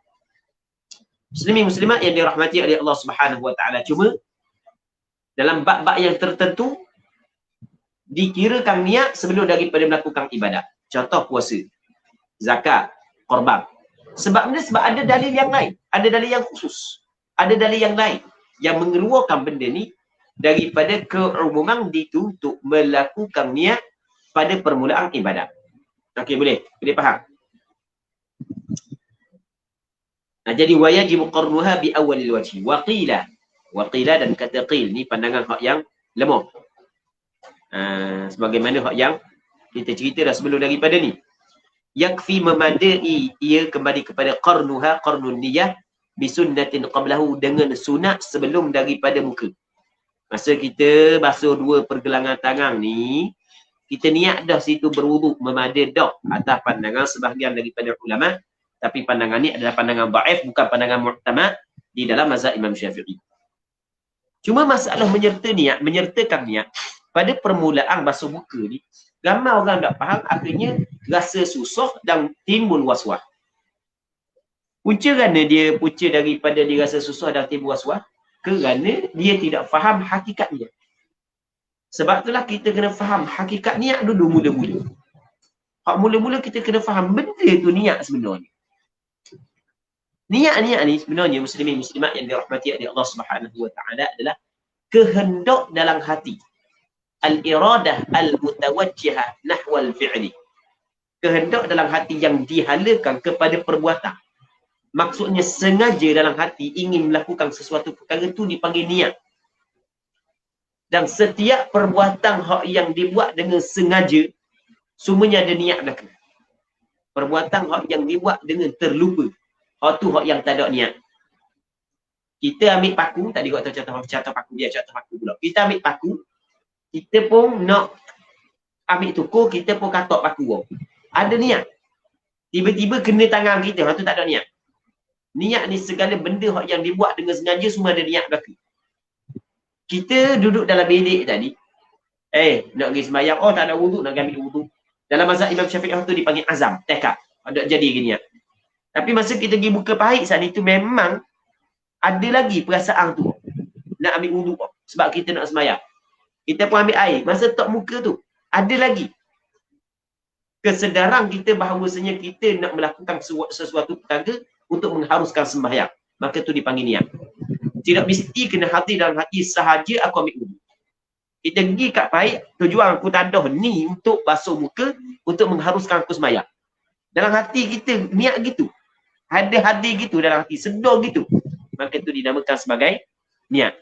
Muslimin muslimat yang dirahmati oleh Allah Subhanahu wa taala, cuma dalam bab-bab yang tertentu dikirakan niat sebelum daripada melakukan ibadat. Contoh puasa, zakat, korban. Sebab ada dalil yang lain, ada dalil yang khusus, ada dalil yang lain yang mengeluarkan benda ni daripada keumuman dituntut melakukan niat pada permulaan ibadat. Okey, boleh faham? Jadi wajib qarnuha bi awwalil wajhi. Waqila dan kata qil ni pandangan hak yang lemah. Sebagaimana hak yang kita cerita dah sebelum daripada ni. Yakfi memadai ia kembali kepada qarnuha, qarnun niyah bi sunnatin qablahu, dengan sunat sebelum daripada muka. Masa kita basuh dua pergelangan tangan ni, kita niat dah situ berwuduk memada dah atas pandangan sebahagian daripada ulama, tapi pandangan ni adalah pandangan dhaif, bukan pandangan mu'tamad di dalam mazhab Imam Syafi'i. Cuma masalah menyertakan niat pada permulaan basuh muka ni, ramai orang tak faham, akhirnya rasa susah dan timbul was-was. Punca daripada dia rasa susah dan timbul was-was kerana dia tidak faham hakikat niat. Sebab itulah kita kena faham hakikat niat dulu mula-mula. Hak mula-mula kita kena faham benda tu niat sebenarnya. Niat ni sebenarnya muslimin muslimat yang dirahmati oleh Allah Subhanahu wa taala adalah kehendak dalam hati. Al-iradah al-mutawajjihah nahwal fi'li. Kehendak dalam hati yang dihalakan kepada perbuatan. Maksudnya sengaja dalam hati ingin melakukan sesuatu perkara tu dipanggil niat. Dan setiap perbuatan hak yang dibuat dengan sengaja, semuanya ada niat belakang. Perbuatan hak yang dibuat dengan terlupa, hak tu hak yang tak ada niat. Kita ambil paku, tadi kau tahu contoh paku pula. Kita ambil paku, kita pun nak ambil tukur, kita pun katok paku. Ada niat. Tiba-tiba kena tangan kita, hak tu tak ada niat. Niat ni segala benda hak yang dibuat dengan sengaja semua ada niat belakang. Kita duduk dalam bilik tadi, nak pergi sembahyang, tak ada wuduk, nak ambil wuduk. Dalam mazhab Imam Syafi'i tu dipanggil azam, tekad. Ada jadi gini. Tapi masa kita pergi buka pahit saat itu memang ada lagi perasaan tu. Nak ambil wuduk sebab kita nak sembahyang. Kita pun ambil air. Masa tok muka tu, ada lagi kesedaran kita bahawasanya kita nak melakukan sesuatu perkara untuk mengharuskan sembahyang. Maka tu dipanggil niat. Tidak mesti kena hati dalam hati sahaja aku ambil wuduk. Kita pergi kat pahit, tujuan aku tadah ni untuk basuh muka, untuk mengharuskan aku sembahyang. Dalam hati kita niat gitu. Ada hadir gitu dalam hati, sedar gitu. Maka itu dinamakan sebagai niat.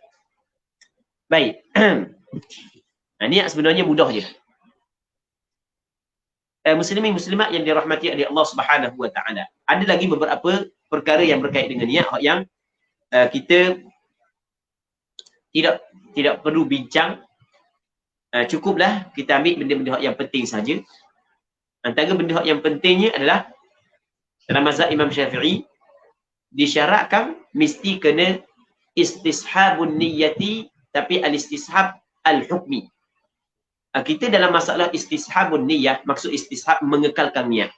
Baik. Niat sebenarnya mudah je. Muslimin muslimat yang dirahmati oleh Allah Subhanahu wa taala. Ada lagi beberapa perkara yang berkait dengan niat yang kita tidak perlu bincang. Cukuplah kita ambil benda-benda yang penting saja. Antara benda yang pentingnya adalah dalam mazhab Imam Syafi'i disyaratkan mesti kena istishabun niyyati, tapi al-istishab al-hukmi. Kita dalam masalah istishabun niyyah, maksud istishab mengekalkan niat.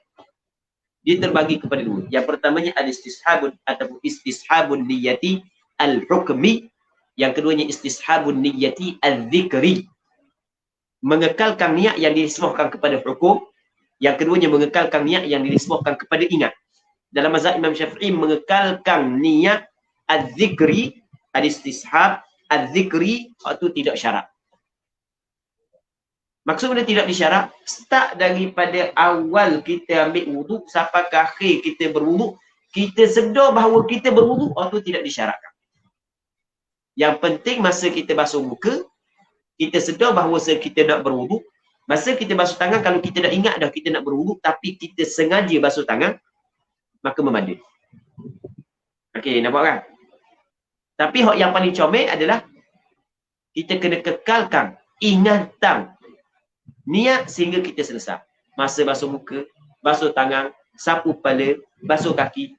Dia terbagi kepada dua. Yang pertamanya al-istishabun ataupun istishabun niyyati al-hukmi. Yang keduanya istishabun niyyati al-dhikri. Mengekalkan niat yang dinisbahkan kepada hukum. Yang keduanya mengekalkan niat yang dinisbahkan kepada ingat. Dalam mazhab Imam Syafi'i mengekalkan niat al-dhikri, al-istishab al-dhikri, itu tidak syarat. Maksudnya tidak disyarat, start daripada awal kita ambil wuduk sampai ke akhir kita berwuduk, kita sedar bahawa kita berwuduk, itu tidak disyaratkan. Yang penting masa kita basuh muka, kita sedar bahawa kita nak berwuduk. Masa kita basuh tangan, kalau kita dah ingat dah kita nak berwuduk, tapi kita sengaja basuh tangan, maka memada. Okey, nampak kan? Tapi yang paling comel adalah kita kena kekalkan ingatan niat sehingga kita selesai. Masa basuh muka, basuh tangan, sapu kepala, basuh kaki.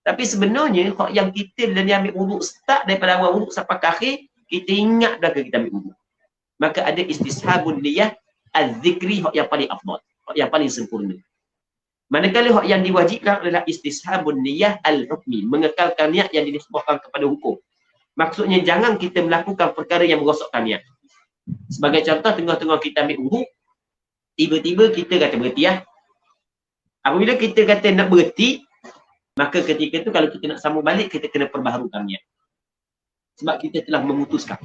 Tapi sebenarnya yang kita dan ambil wuduk start daripada awal wuduk sampai ke akhir, kita ingat dah ke kita ambil wuduk. Maka ada istishabun niyyah al-zikri yang paling afdal, yang paling sempurna. Manakala yang diwajibkan adalah istishabun niyyah al-hukmi, mengekalkan niat yang dinisbahkan kepada hukum. Maksudnya jangan kita melakukan perkara yang merosakkan niat. Sebagai contoh, tengah-tengah kita ambil wuduk, tiba-tiba kita kata berhenti . Apabila kita kata nak berhenti, maka ketika itu kalau kita nak sambung balik, kita kena perbaharukan niat. Sebab kita telah memutuskan.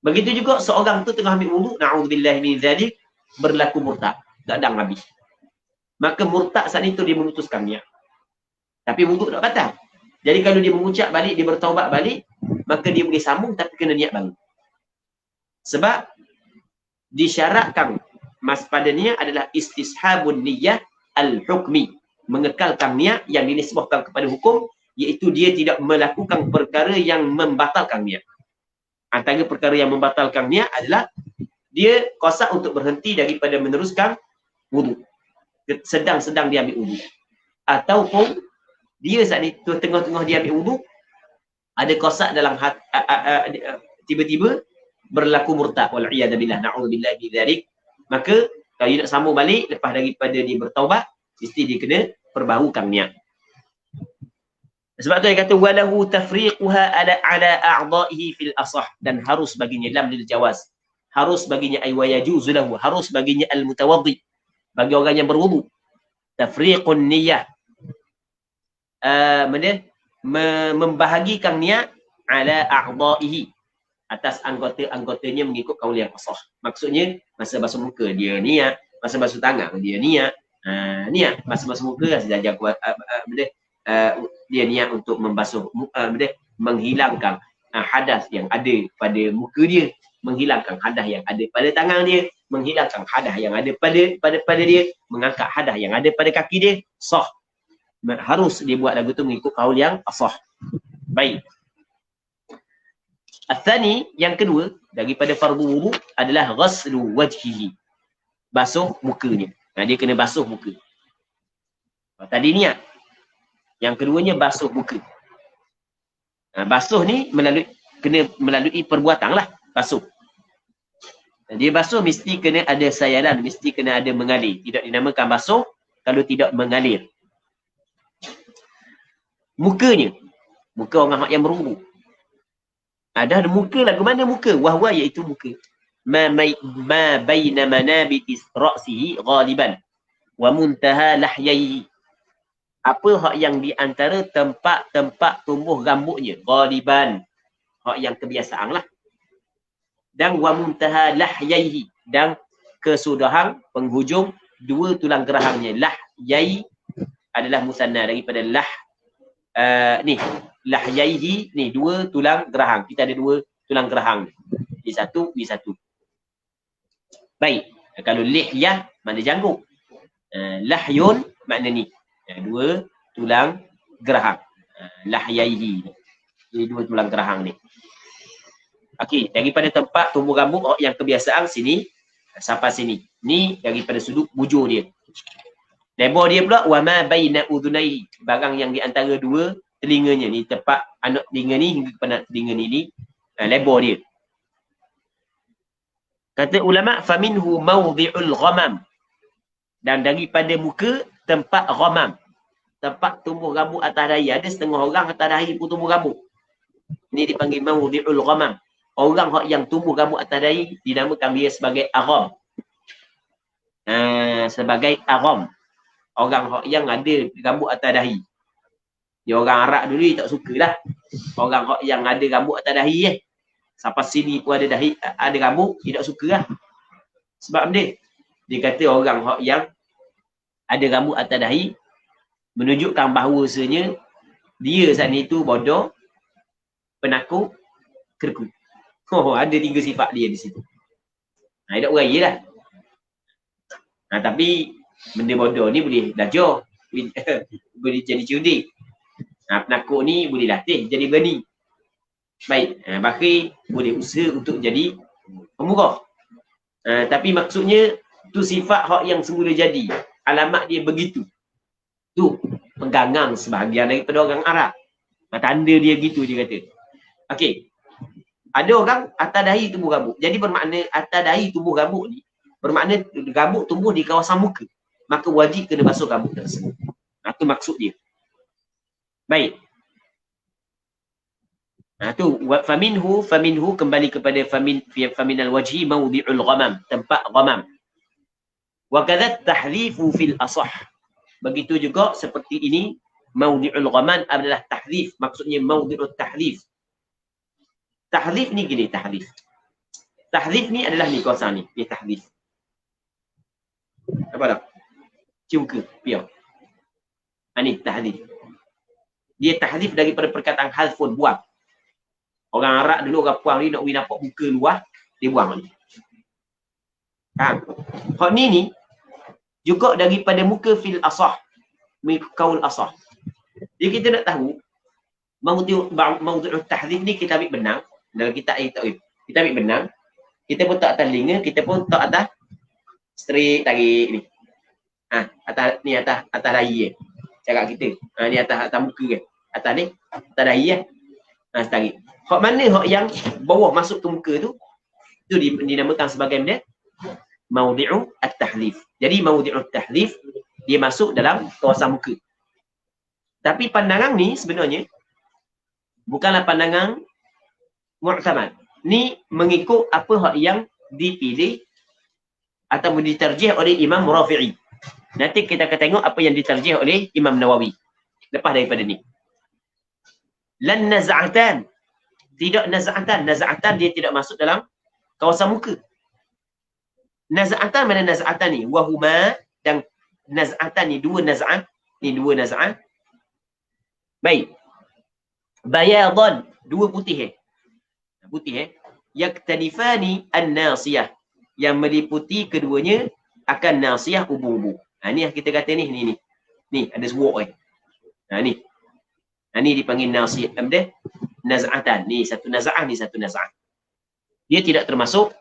Begitu juga seorang tu tengah ambil wuduk, na'udzubillahi min dzalik, berlaku murtad, gadang habis. Maka murtad saat itu dia memutuskan niat. Tapi wuduk tak batal. Jadi kalau dia mengucap balik, dia bertaubat balik, maka dia boleh sambung tapi kena niat baru. Sebab disyaratkan pada niat adalah istishabun niyyah al-hukmi, mengekalkan niat yang dinisbahkan kepada hukum, iaitu dia tidak melakukan perkara yang membatalkan niat. Antara perkara yang membatalkan niat adalah dia kosak untuk berhenti daripada meneruskan wudu. Sedang-sedang dia ambil wudu. Ataupun dia saat ni tengah-tengah dia ambil wudu, ada kosak dalam tiba-tiba berlaku murtad, wal'iyadzubillah, na'udzubillah bidzalik, maka kalau dia nak sambung balik lepas daripada dia bertaubat, mesti dia kena perbaharukan niat. Sebab tu dia kata walahu tafriquha ala a'dha'ihi fil asah, dan harus baginya lam lil jawaz, harus baginya ay wa yajuzu lahu, harus baginya al mutawaddi, bagi orang yang berwudu, tafriqun niyyah, membahagikan niat ala a'dha'ihi, atas anggota-anggotanya mengikut kaul yang asah. Maksudnya masa basuh muka dia niat, masa basuh tangan dia niat, niat masa basuh muka saja dia niat untuk membasuh menghilangkan hadas yang ada pada muka dia, menghilangkan hadas yang ada pada tangan dia, menghilangkan hadas yang ada pada dia, mengangkat hadas yang ada pada kaki dia, sah. Harus dia buat lagu tu mengikut kaul yang asah. Baik. Al-thani, yang kedua daripada fardu wudu adalah ghaslu wajhihi, basuh mukanya. Dia kena basuh muka. Tadi niat. Yang keduanya basuh muka. Basuh ni kena melalui perbuatan lah, basuh. Dia basuh mesti kena ada sayalan, mesti kena ada mengalir. Tidak dinamakan basuh kalau tidak mengalir. Mukanya, muka orang yang berwudu. Ada muka lagu mana muka? Wahwa iaitu muka. Ma baina manabiti ra'sihi ghaliban wa muntaha lahyaihi. Apa hak yang di antara tempat-tempat tumbuh rambutnya, ghaliban, hak yang kebiasaan lah. Dan wa muntaha lahyaihi, dan kesudahan penghujung dua tulang gerahangnya. Lahyai adalah musanna daripada lahyaihi ni, dua tulang gerahang. Kita ada dua tulang gerahang. Di satu. Baik. Kalau lihyah makna janggut. Lahyun makna ni. Dua tulang gerahang. Lahyaihi. Ini dua tulang gerahang ni. Okey, daripada tempat tumbuh rambut yang kebiasaan sini sampai sini. Ni daripada sudut bujur dia. Lebar dia pula wa ma baina udhunaihi, barang yang di antara dua telinganya ni, tepat anak telinga ni hingga kepada telinga ni, lebar dia. Kata ulama faminhu mawdhi'ul ghamam, dan daripada muka tempat ghamam, tempat tumbuh rambut atas dahi. Ada setengah orang atas dahi pun tumbuh rambut. Ini dipanggil mawdhi'ul ghamam. Orang yang tumbuh rambut atas dahi dinamakan dia sebagai agham. Sebagai agham. Orang yang ada rambut atas dahi. Dia orang Arab dulu tak sukalah. Orang yang ada rambut atas dahi sampai sini pun ada dahi, ada rambut, dia tak sukalah. Sebab dia kata orang yang ada rambut atas dahi menunjukkan bahawasanya dia saat ni tu bodoh, penakut, kerkut. Ada tiga sifat dia di situ. Dia tak uraya lah. Tapi benda bodoh ni boleh belajar, boleh jadi cerdik. Penakut ni boleh latih jadi berani. Baik, bakhil boleh usaha untuk jadi pemurah. Tapi maksudnya tu sifat hak yang semula jadi. Alamat dia begitu. Tu pegangan sebahagian daripada orang Arab. Tanda dia gitu dia kata. Okey. Ada orang atas dahi tumbuh rambut. Jadi bermakna atas dahi tumbuh rambut ni bermakna rambut tumbuh di kawasan muka. Maka wajib kena basuh rambut tersebut. Itu maksud dia. Baik. Tu faminhu kembali kepada faminal wajhi mawdi'ul ghamam, tempat ghamam. Wa kadza tahdhifu fil asah. Begitu juga seperti ini mawdi'ul ghamam adalah tahdhif, maksudnya mawdi'ut tahdhif. Tahdhif ni gini, tahdhif. Tahdhif ni adalah ni kawasan ni, dia tahdhif. Apa dah? Cium ke? Piau. Ni tahdhif. Dia tahdhif daripada perkataan halfun, buang. Orang Arab dulu, orang puang ni nak pergi nampak muka luar, dia buang ni. Hak ni juga daripada muka fil asah, kaul asah. Jadi kita nak tahu mawdu'ut tahdhif ni kita ambil benang dalam kitab kita ambil benang, Kita pun tak atas telinga, kita pun tak atas straight tarik ni. Atas ni atas dahi cakap kita. Ni atas muka kan. Atas ni atas dahi tarik. Hak mana hak yang bawah masuk ke muka tu dinamakan sebagai benda maudi'u at-tahlif. Jadi maudi'u at-tahlif dia masuk dalam kawasan muka. Tapi pandangan ni sebenarnya bukanlah pandangan mu'tamad. Ni mengikut apa hak yang dipilih atau diterjih oleh Imam Rafi'i. Nanti kita akan tengok apa yang diterjih oleh Imam Nawawi lepas daripada ni. Lan naz'atan. Tidak naz'atan. Naz'atan dia tidak masuk dalam kawasan muka. Naz'atan mana naz'atan ni? Wahuma dan naz'atan ni dua naz'at. Ni dua naz'at. Baik. Bayadan. Dua putih putih yaktanifani an-nasiyah, yang meliputi keduanya akan nasiyah ubung-ubung. Ni yang kita kata ni ada sebuah ni dipanggil nasiyah naz'atan. Ni satu naz'ah, ni satu naz'ah. Dia tidak termasuk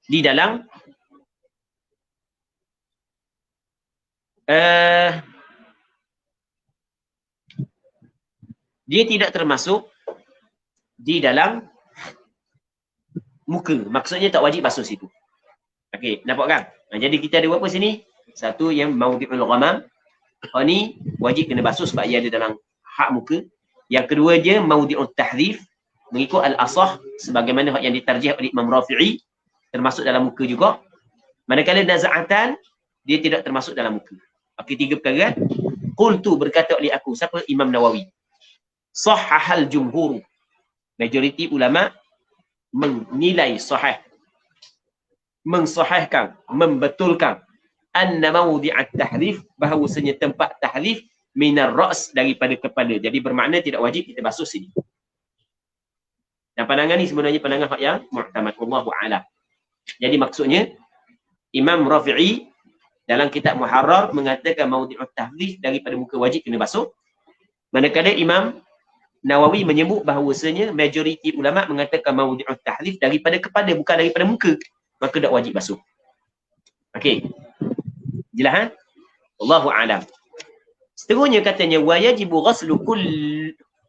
di dalam dia tidak termasuk di dalam muka. Maksudnya tak wajib basuh situ. Okey, nampak kan? Jadi kita ada berapa sini? Satu yang maudi'ul ghamam. Ni wajib kena basuh sebab ia ada dalam hak muka. Yang kedua je maudi'ut tahdhif, mengikut al-asah sebagaimana hak yang ditarjih oleh Imam Rafi'i, termasuk dalam muka juga. Manakala naz'atan dia tidak termasuk dalam muka. Okey, tiga perkara. Qultu, berkata oleh aku, siapa? Imam Nawawi. Sahhahal jumhur. Majoriti ulama menilai sahih, mensahihkan, membetulkan anna mawdi'at tahrif, bahawasanya tempat tahrif minar ra's, daripada kepala. Jadi bermakna tidak wajib kita basuh sini. Dan pandangan ni sebenarnya pandangan hak yang mu'tamad, wallahu a'lam. Jadi maksudnya Imam Rafi'i dalam kitab Muharrar mengatakan mawdi'ut tahrif daripada muka wajib kena basuh. Manakala Imam Nawawi menyebut bahawasanya majoriti ulama mengatakan mawdi'ut tahrif daripada kepala, bukan daripada muka, maka tak wajib basuh. Okey. Jelas Wallahu a'lam. Seterusnya katanya wa yajibu ghaslu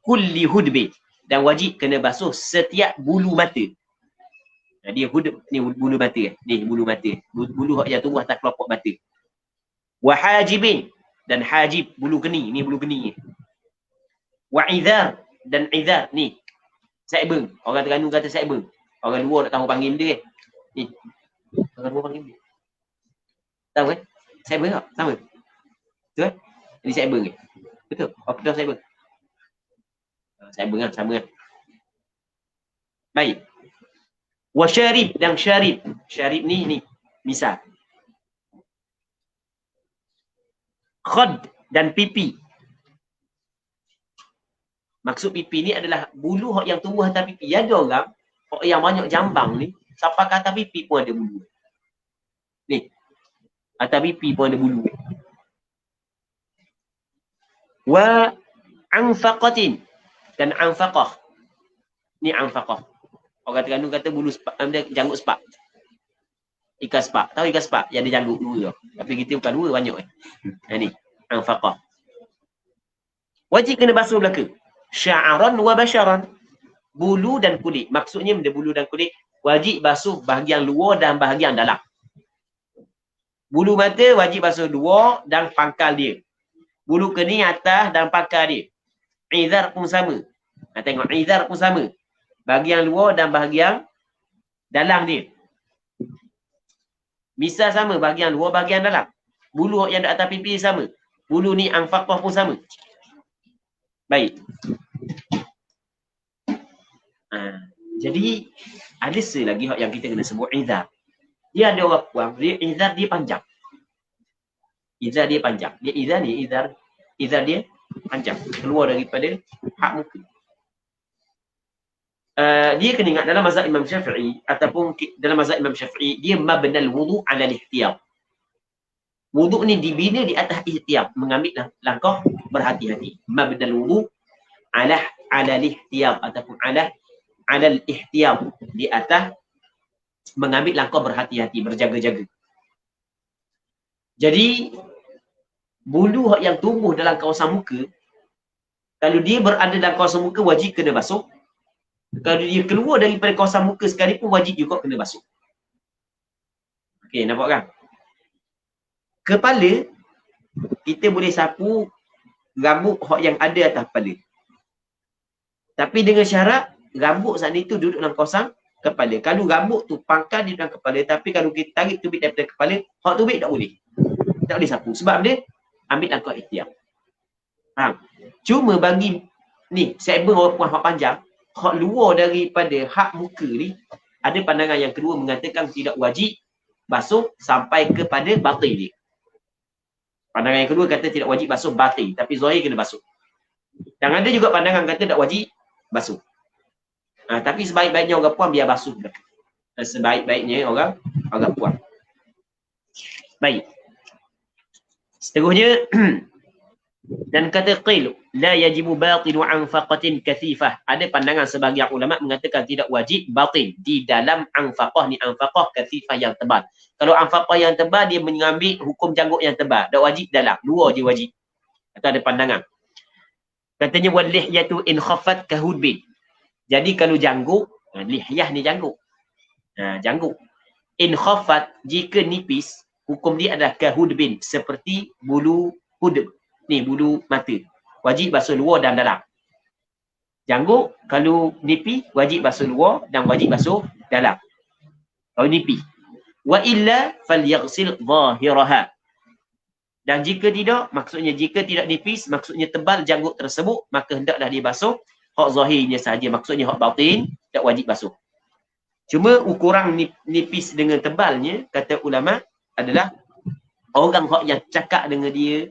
kulli hudbi, dan wajib kena basuh setiap bulu mata. Dia hudb ni bulu mata ni bulu mata. Bulu yang tumbuh atas kelopak mata. Wa hajibin, dan hajib bulu keni, ni bulu keni. Wa idhar, dan idhar ni saibeng. Orang Terengganu kata saibeng. Orang luar tak tahu panggil dia ni. Orang luar panggil dia. Tahu kan? Saibeng tak? Sama. Betul kan? Ini saibeng ke? Betul. Apa betul saibeng? Saibeng kan, sama kan? Baik. Wa syarib, dan syarib. Syarib ni misal. Khad, dan pipi. Maksud pipi ni adalah bulu yang tumbuh atas pipi. Ada orang yang banyak jambang ni, sampai ke atas pipi pun ada bulu. Ni. Atas pipi pun ada bulu. Wa anfaqatin, dan anfaqah. Ni anfaqah. Orang Terengganu kata bulu sepak, janggut sepak. Ikan sepak. Tahu ikan sepak? Yang ada janggut dua. Tapi kita bukan dua, banyak ni. Anfaqah. Wajib kena basuh belaka. Sya'aran wa basharan. Bulu dan kulit. Maksudnya benda bulu dan kulit wajib basuh bahagian luar dan bahagian dalam. Bulu mata wajib basuh luar dan pangkal dia. Bulu keni atas dan pangkal dia. Izar pun sama. Tengok izar pun sama. Bahagian luar dan bahagian dalam dia. Misal sama, bahagian luar, bahagian dalam. Bulu yang di atas pipi sama. Bulu ni anfaqah pun sama. Baik. Jadi ada lagi hak yang kita kena sebut izar. Dia ada orang puang, dia izar dia panjang. Izar dia panjang. Dia izar ni izar dia panjang, keluar daripada hak muka. Dia kena ingat dalam mazhab Imam Syafi'i ataupun dalam mazhab Imam Syafi'i, dia mabnal wudu' ala al-ihtiyat. Wudu' ni dibina di atas ihtiyat, mengambil langkah berhati-hati. Mabnal wudu' ala al-ihtiyat ataupun ala al-ihtiyat, di atas mengambil langkah berhati-hati, berjaga-jaga. Jadi bulu yang tumbuh dalam kawasan muka, kalau dia berada dalam kawasan muka wajib kena basuh. Kalau dia keluar daripada kawasan muka sekalipun wajib juga kena basuh. Okey, nampak kan? Kepala kita boleh sapu rambut yang ada atas kepala. Tapi dengan syarat rambut saat itu duduk dalam kawasan kepala. Kalau rambut tu pangkal di dalam kepala, tapi kalau kita tarik tubik daripada kepala, hak tubik tak boleh. Tak boleh sapu. Sebab dia ambil langkah ikhtiar. Faham? Cuma bagi ni, segmen orang puan hak panjang, hak luar daripada hak muka ni, ada pandangan yang kedua mengatakan tidak wajib basuh sampai kepada batin dia. Pandangan yang kedua kata tidak wajib basuh batin, tapi zahir kena basuh. Dan ada juga pandangan kata tak wajib basuh. Tapi sebaik-baiknya orang puan biar basuh. Sebaik-baiknya orang puan. Baik. Seterusnya dan kata qil la yajibu batinu anfaqatin kathifah. Ada pandangan sebahagian ulama mengatakan tidak wajib batin di dalam anfaqah ni, anfaqah kathifah yang tebal. Kalau anfaqah yang tebal dia mengambil hukum janggut yang tebal, tak wajib dalam, luar je wajib. Atau ada pandangan. Katanya wal lihyatu in khaffat kahudbin. Jadi kalau janggut, lihyah ni janggut. Janggut. In khaffat jika nipis, hukum dia adalah kahudbin, seperti bulu hudb. Ni bulu mata. Wajib basuh luar dan dalam. Janggut kalau nipis wajib basuh luar dan wajib basuh dalam. Kalau nipis. Wa illa falyaghsil zahiraha. Dan jika tidak, maksudnya jika tidak nipis, maksudnya tebal janggut tersebut, maka hendaklah dibasuh hak zahirnya sahaja. Maksudnya hak batin tak wajib basuh. Cuma ukuran nipis dengan tebalnya, kata ulama, adalah orang hak yang cakap dengan dia,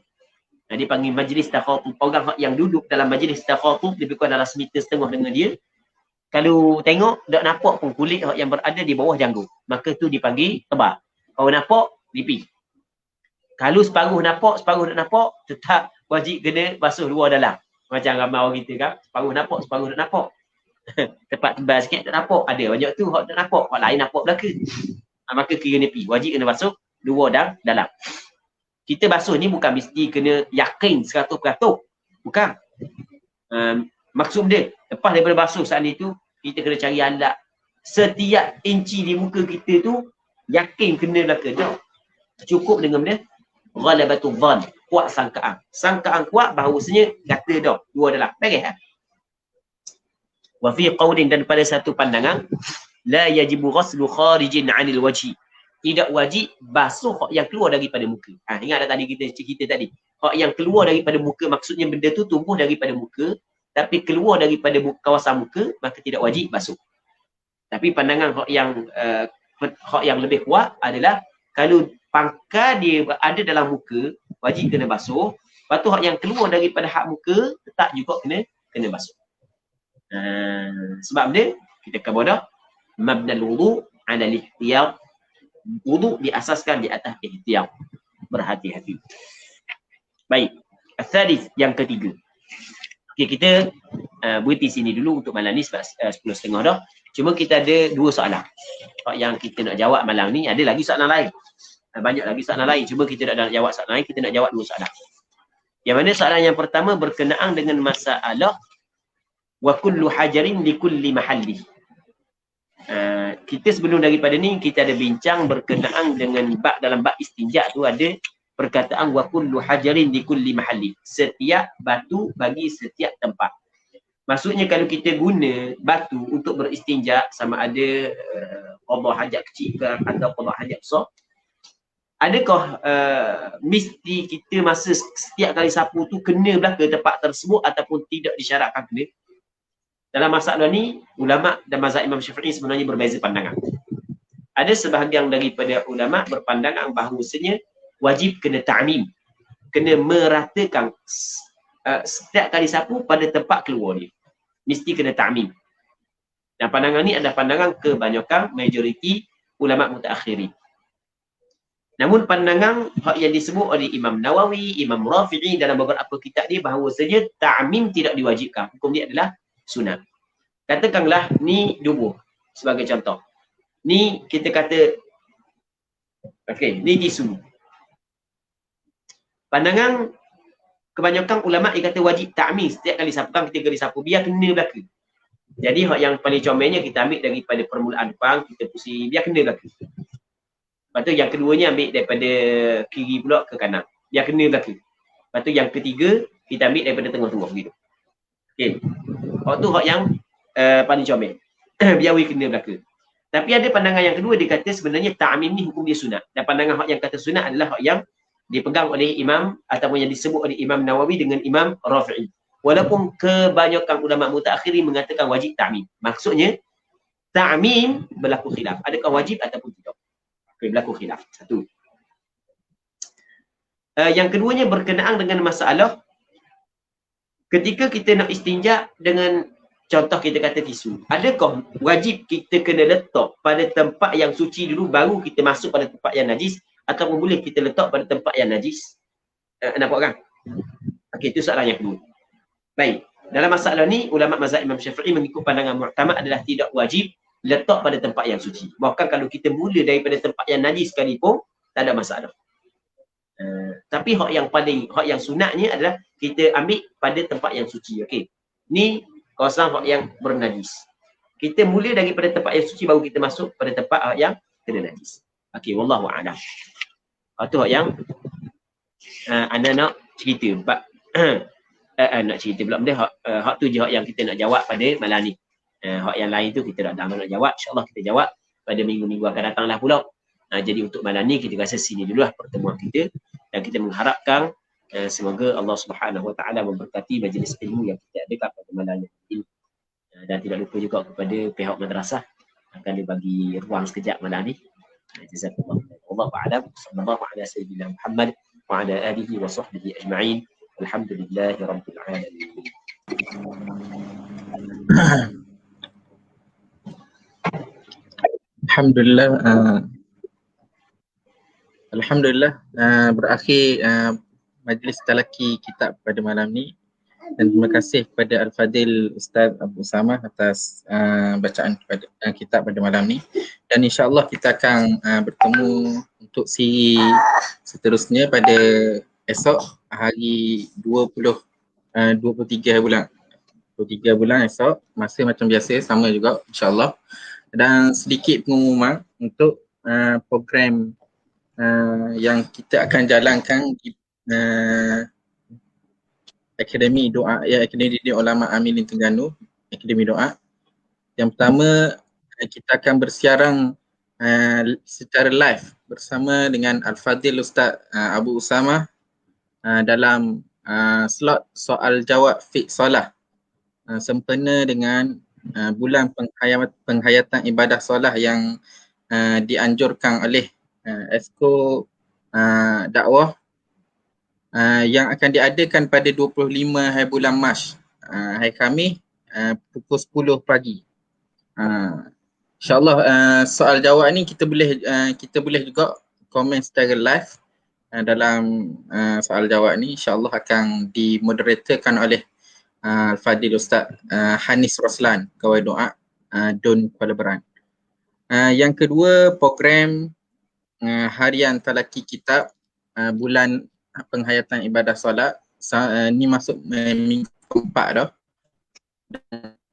dia panggil majlis takhatub. Orang hak yang duduk dalam majlis takhatub lebih kurang dalam 1.5 meter dengan dia, kalau tengok tak nampak pun kulit hak yang berada di bawah janggut, maka tu dipanggil tebal. Kalau nampak, nipis. Kalau separuh nampak, separuh tak nampak, tetap wajib kena basuh luar dalam. Macam ramai orang kita kan, separuh nampak, separuh tak nampak. Tempat tebal sikit tak nampak. Ada banyak tu hak tak nampak, hak lain nampak belaka. Maka kira nipis. Wajib kena basuh luar dan dalam. Kita basuh ni bukan mesti kena yakin 100%. Bukan. Maksud dia, lepas daripada basuh saat itu, kita kena cari alat. Setiap inci di muka kita tu, yakin kena belaka. Tak. Cukup dengan benda ghalabatul dhann, kuat sangkaan. Sangkaan kuat bahawasanya kata dah dua dalam. Beres kan? Wa fi qaulin, dan pada satu pandangan, la yajibu ghaslu kharijin 'anil wajhi. Tidak wajib basuh hak yang keluar daripada muka. Ingat tak tadi kita tadi. Hak yang keluar daripada muka maksudnya benda tu tumbuh daripada muka, tapi keluar daripada kawasan muka, maka tidak wajib basuh. Tapi pandangan hak yang lebih kuat adalah kalau pangkal dia ada dalam muka, wajib kena basuh. Lepas tu hak yang keluar daripada hak muka, tetap juga kena basuh. Sebab dia, kita kata bodoh, mabnal wudu' ala al-ihtiyat. Wudu' diasaskan di atas ihtiyat. Berhati-hati. Baik. Al-thalith, yang ketiga. Okey, kita berhenti sini dulu untuk malam ni sebab 10.30 dah. Cuma kita ada 2 soalan. Yang kita nak jawab malam ni, ada lagi soalan lain. Banyak lagi soalan lain. Cuma kita nak jawab soalan lain, kita nak jawab 2 soalan. Yang mana soalan yang pertama berkenaan dengan masalah wa kullu hajarin li kulli mahalli. Kita sebelum daripada ni, kita ada bincang berkenaan dengan dalam bab istinja tu ada perkataan wa kullu hajarin li kulli mahalli. Setiap batu bagi setiap tempat. Maksudnya kalau kita guna batu untuk beristinja, sama ada qada hajat kecil ke atau qada hajat besar, adakah mesti kita masa setiap kali sapu tu kena belaka tempat tersebut ataupun tidak disyaratkan kena? Dalam masalah ni, ulama dan mazhab Imam Syafi'i sebenarnya berbeza pandangan. Ada sebahagian daripada ulama berpandangan bahawasanya wajib kena ta'mim, kena meratakan setiap kali sapu pada tempat keluar dia. Mesti kena ta'mim. Dan pandangan ni adalah pandangan kebanyakan majoriti ulama mutaakhirin. Namun pandangan yang disebut oleh Imam Nawawi, Imam Rafi'i dalam beberapa kitab dia bahawasanya ta'mim tidak diwajibkan. Hukum dia adalah sunat. Katakanlah ni dubur sebagai contoh. Ni kita kata, okey, ni tisu. Pandangan kebanyakan ulama dia kata wajib ta'mim setiap kali sapu kan kita kena sapu biar kena belaka. Jadi hak yang paling comelnya kita ambil daripada permulaan depan, kita pusing biar kena belaka. Lepas tu yang keduanya ambil daripada kiri pula ke kanan, biar kena belaka. Lepas tu yang ketiga kita ambil daripada tengah-tengah gitu. Okey. Hak tu hak yang paling comel. Biar we kena belaka. Tapi ada pandangan yang kedua, dia kata sebenarnya ta'mim ni hukum dia sunat. Dan pandangan hak yang kata sunat adalah hak yang dipegang oleh Imam ataupun yang disebut oleh Imam Nawawi dengan Imam Rafi'i. Walaupun kebanyakan ulama mutaakhirin mengatakan wajib ta'mim. Maksudnya ta'mim berlaku khilaf. Adakah wajib ataupun tidak? Okay, berlaku khilaf. Satu. Yang keduanya berkenaan dengan masalah ketika kita nak istinja dengan contoh kita kata tisu. Adakah wajib kita kena letak pada tempat yang suci dulu baru kita masuk pada tempat yang najis? Ataupun boleh kita letak pada tempat yang najis? Nampak kan? Okey, itu soalan yang kedua. Baik, dalam masalah ni ulama mazhab Imam Syafi'i mengikut pandangan mu'tamad adalah tidak wajib letak pada tempat yang suci. Bahkan kalau kita mula daripada tempat yang najis sekalipun tak ada masalah. Tapi hak yang sunatnya adalah kita ambil pada tempat yang suci. Okey. Ni kawasan hak yang bernajis. Kita mula daripada tempat yang suci baru kita masuk pada tempat hak yang kena najis. Okey, wallahu a'lam. Itu hak yang anda nak cerita. Nak cerita pula benda hak tu je hak yang kita nak jawab pada malam ni. Hak yang lain tu kita tak nak jawab. InsyaAllah kita jawab pada minggu-minggu akan datang lah pula. Jadi untuk malam ni kita rasa sini dululah pertemuan kita. Dan kita mengharapkan semoga Allah Subhanahu Wa Taala memberkati majlis ilmu yang kita adakan pada malam ini. Dan tidak lupa juga kepada pihak madrasah akan dibagi ruang sekejap malam ni. Jazakallah. Wallahu a'lam. Sallallahu ala sayyidina Muhammad wa ala alihi wa sahbihi ajma'in. Alhamdulillahi rabbil alamin. Alhamdulillah berakhir majlis talaki kitab pada malam ni, dan terima kasih kepada Al-Fadil Ustaz Abu Usamah atas bacaan kitab pada malam ni, dan insya-Allah kita akan bertemu untuk siri seterusnya pada esok hari 23 bulan. 23 bulan esok, masa macam biasa sama juga insya-Allah. Dan sedikit pengumuman untuk program yang kita akan jalankan di Akademi Doa, ya, Akademi Didik Ulama Amilin Terengganu, Akademi Doa. Yang pertama, kita akan bersiarang secara live bersama dengan Al-Fadil Ustaz Abu Usamah dalam slot soal jawab fiqh solah sempena dengan bulan penghayatan ibadah solah yang dianjurkan oleh Esko dakwah yang akan diadakan pada 25 hari bulan Mac, hari Khamis, pukul 10 pagi. InsyaAllah soal jawab ni kita boleh juga komen secara live dalam soal jawab ni. InsyaAllah akan dimoderatorkan oleh Al-Fadil Ustaz Hanis Roslan, Kawai Doa Don Kuala Beran. Yang kedua, program harian talaki kitab bulan penghayatan ibadah solat. Ni masuk minggu keempat dah.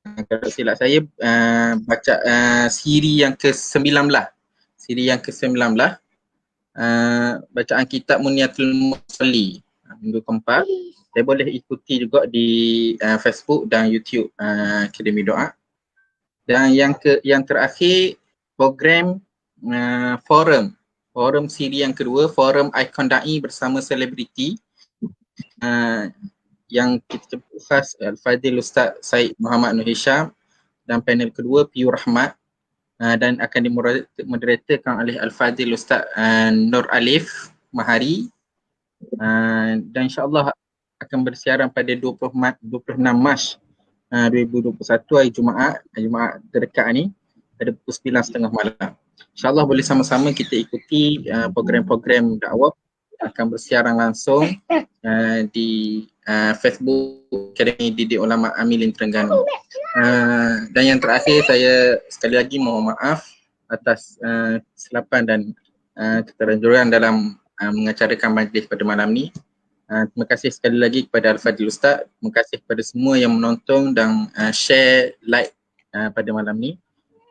Kalau silap saya baca siri yang ke-19. Siri yang ke-19 bacaan kitab Muniatul Musalli minggu keempat. Saya boleh ikuti juga di Facebook dan YouTube Akademi Doa. Dan yang terakhir, program forum siri yang kedua, forum Ikon Da'i bersama selebriti yang kita khas Al-Fadil Ustaz Syed Muhammad Nur Hisham, dan panel kedua Piu Rahmat, dan akan dimoderatorkan oleh Al-Fadil Ustaz Nur Alif Mahari, dan insyaAllah akan bersiaran pada 26 Mac 2021 hari Jumaat terdekat ni pada pukul 9.30 malam. InsyaAllah boleh sama-sama kita ikuti program-program dakwah akan bersiaran langsung di Facebook Akademi Didik Ulama Amilin Terengganu. Dan yang terakhir, saya sekali lagi mohon maaf atas kesilapan dan keterlanjuran dalam mengacarakan majlis pada malam ni. Terima kasih sekali lagi kepada Al-Fadhil Ustaz. Terima kasih kepada semua yang menonton dan share, like pada malam ni.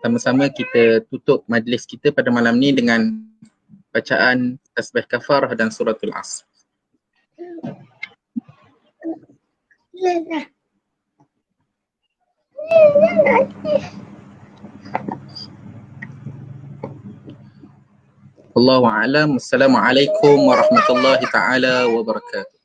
Sama-sama kita tutup majlis kita pada malam ni dengan bacaan tasbih kafarah dan suratul Asr. Wallahu a'lam. Assalamualaikum warahmatullahi taala wabarakatuh.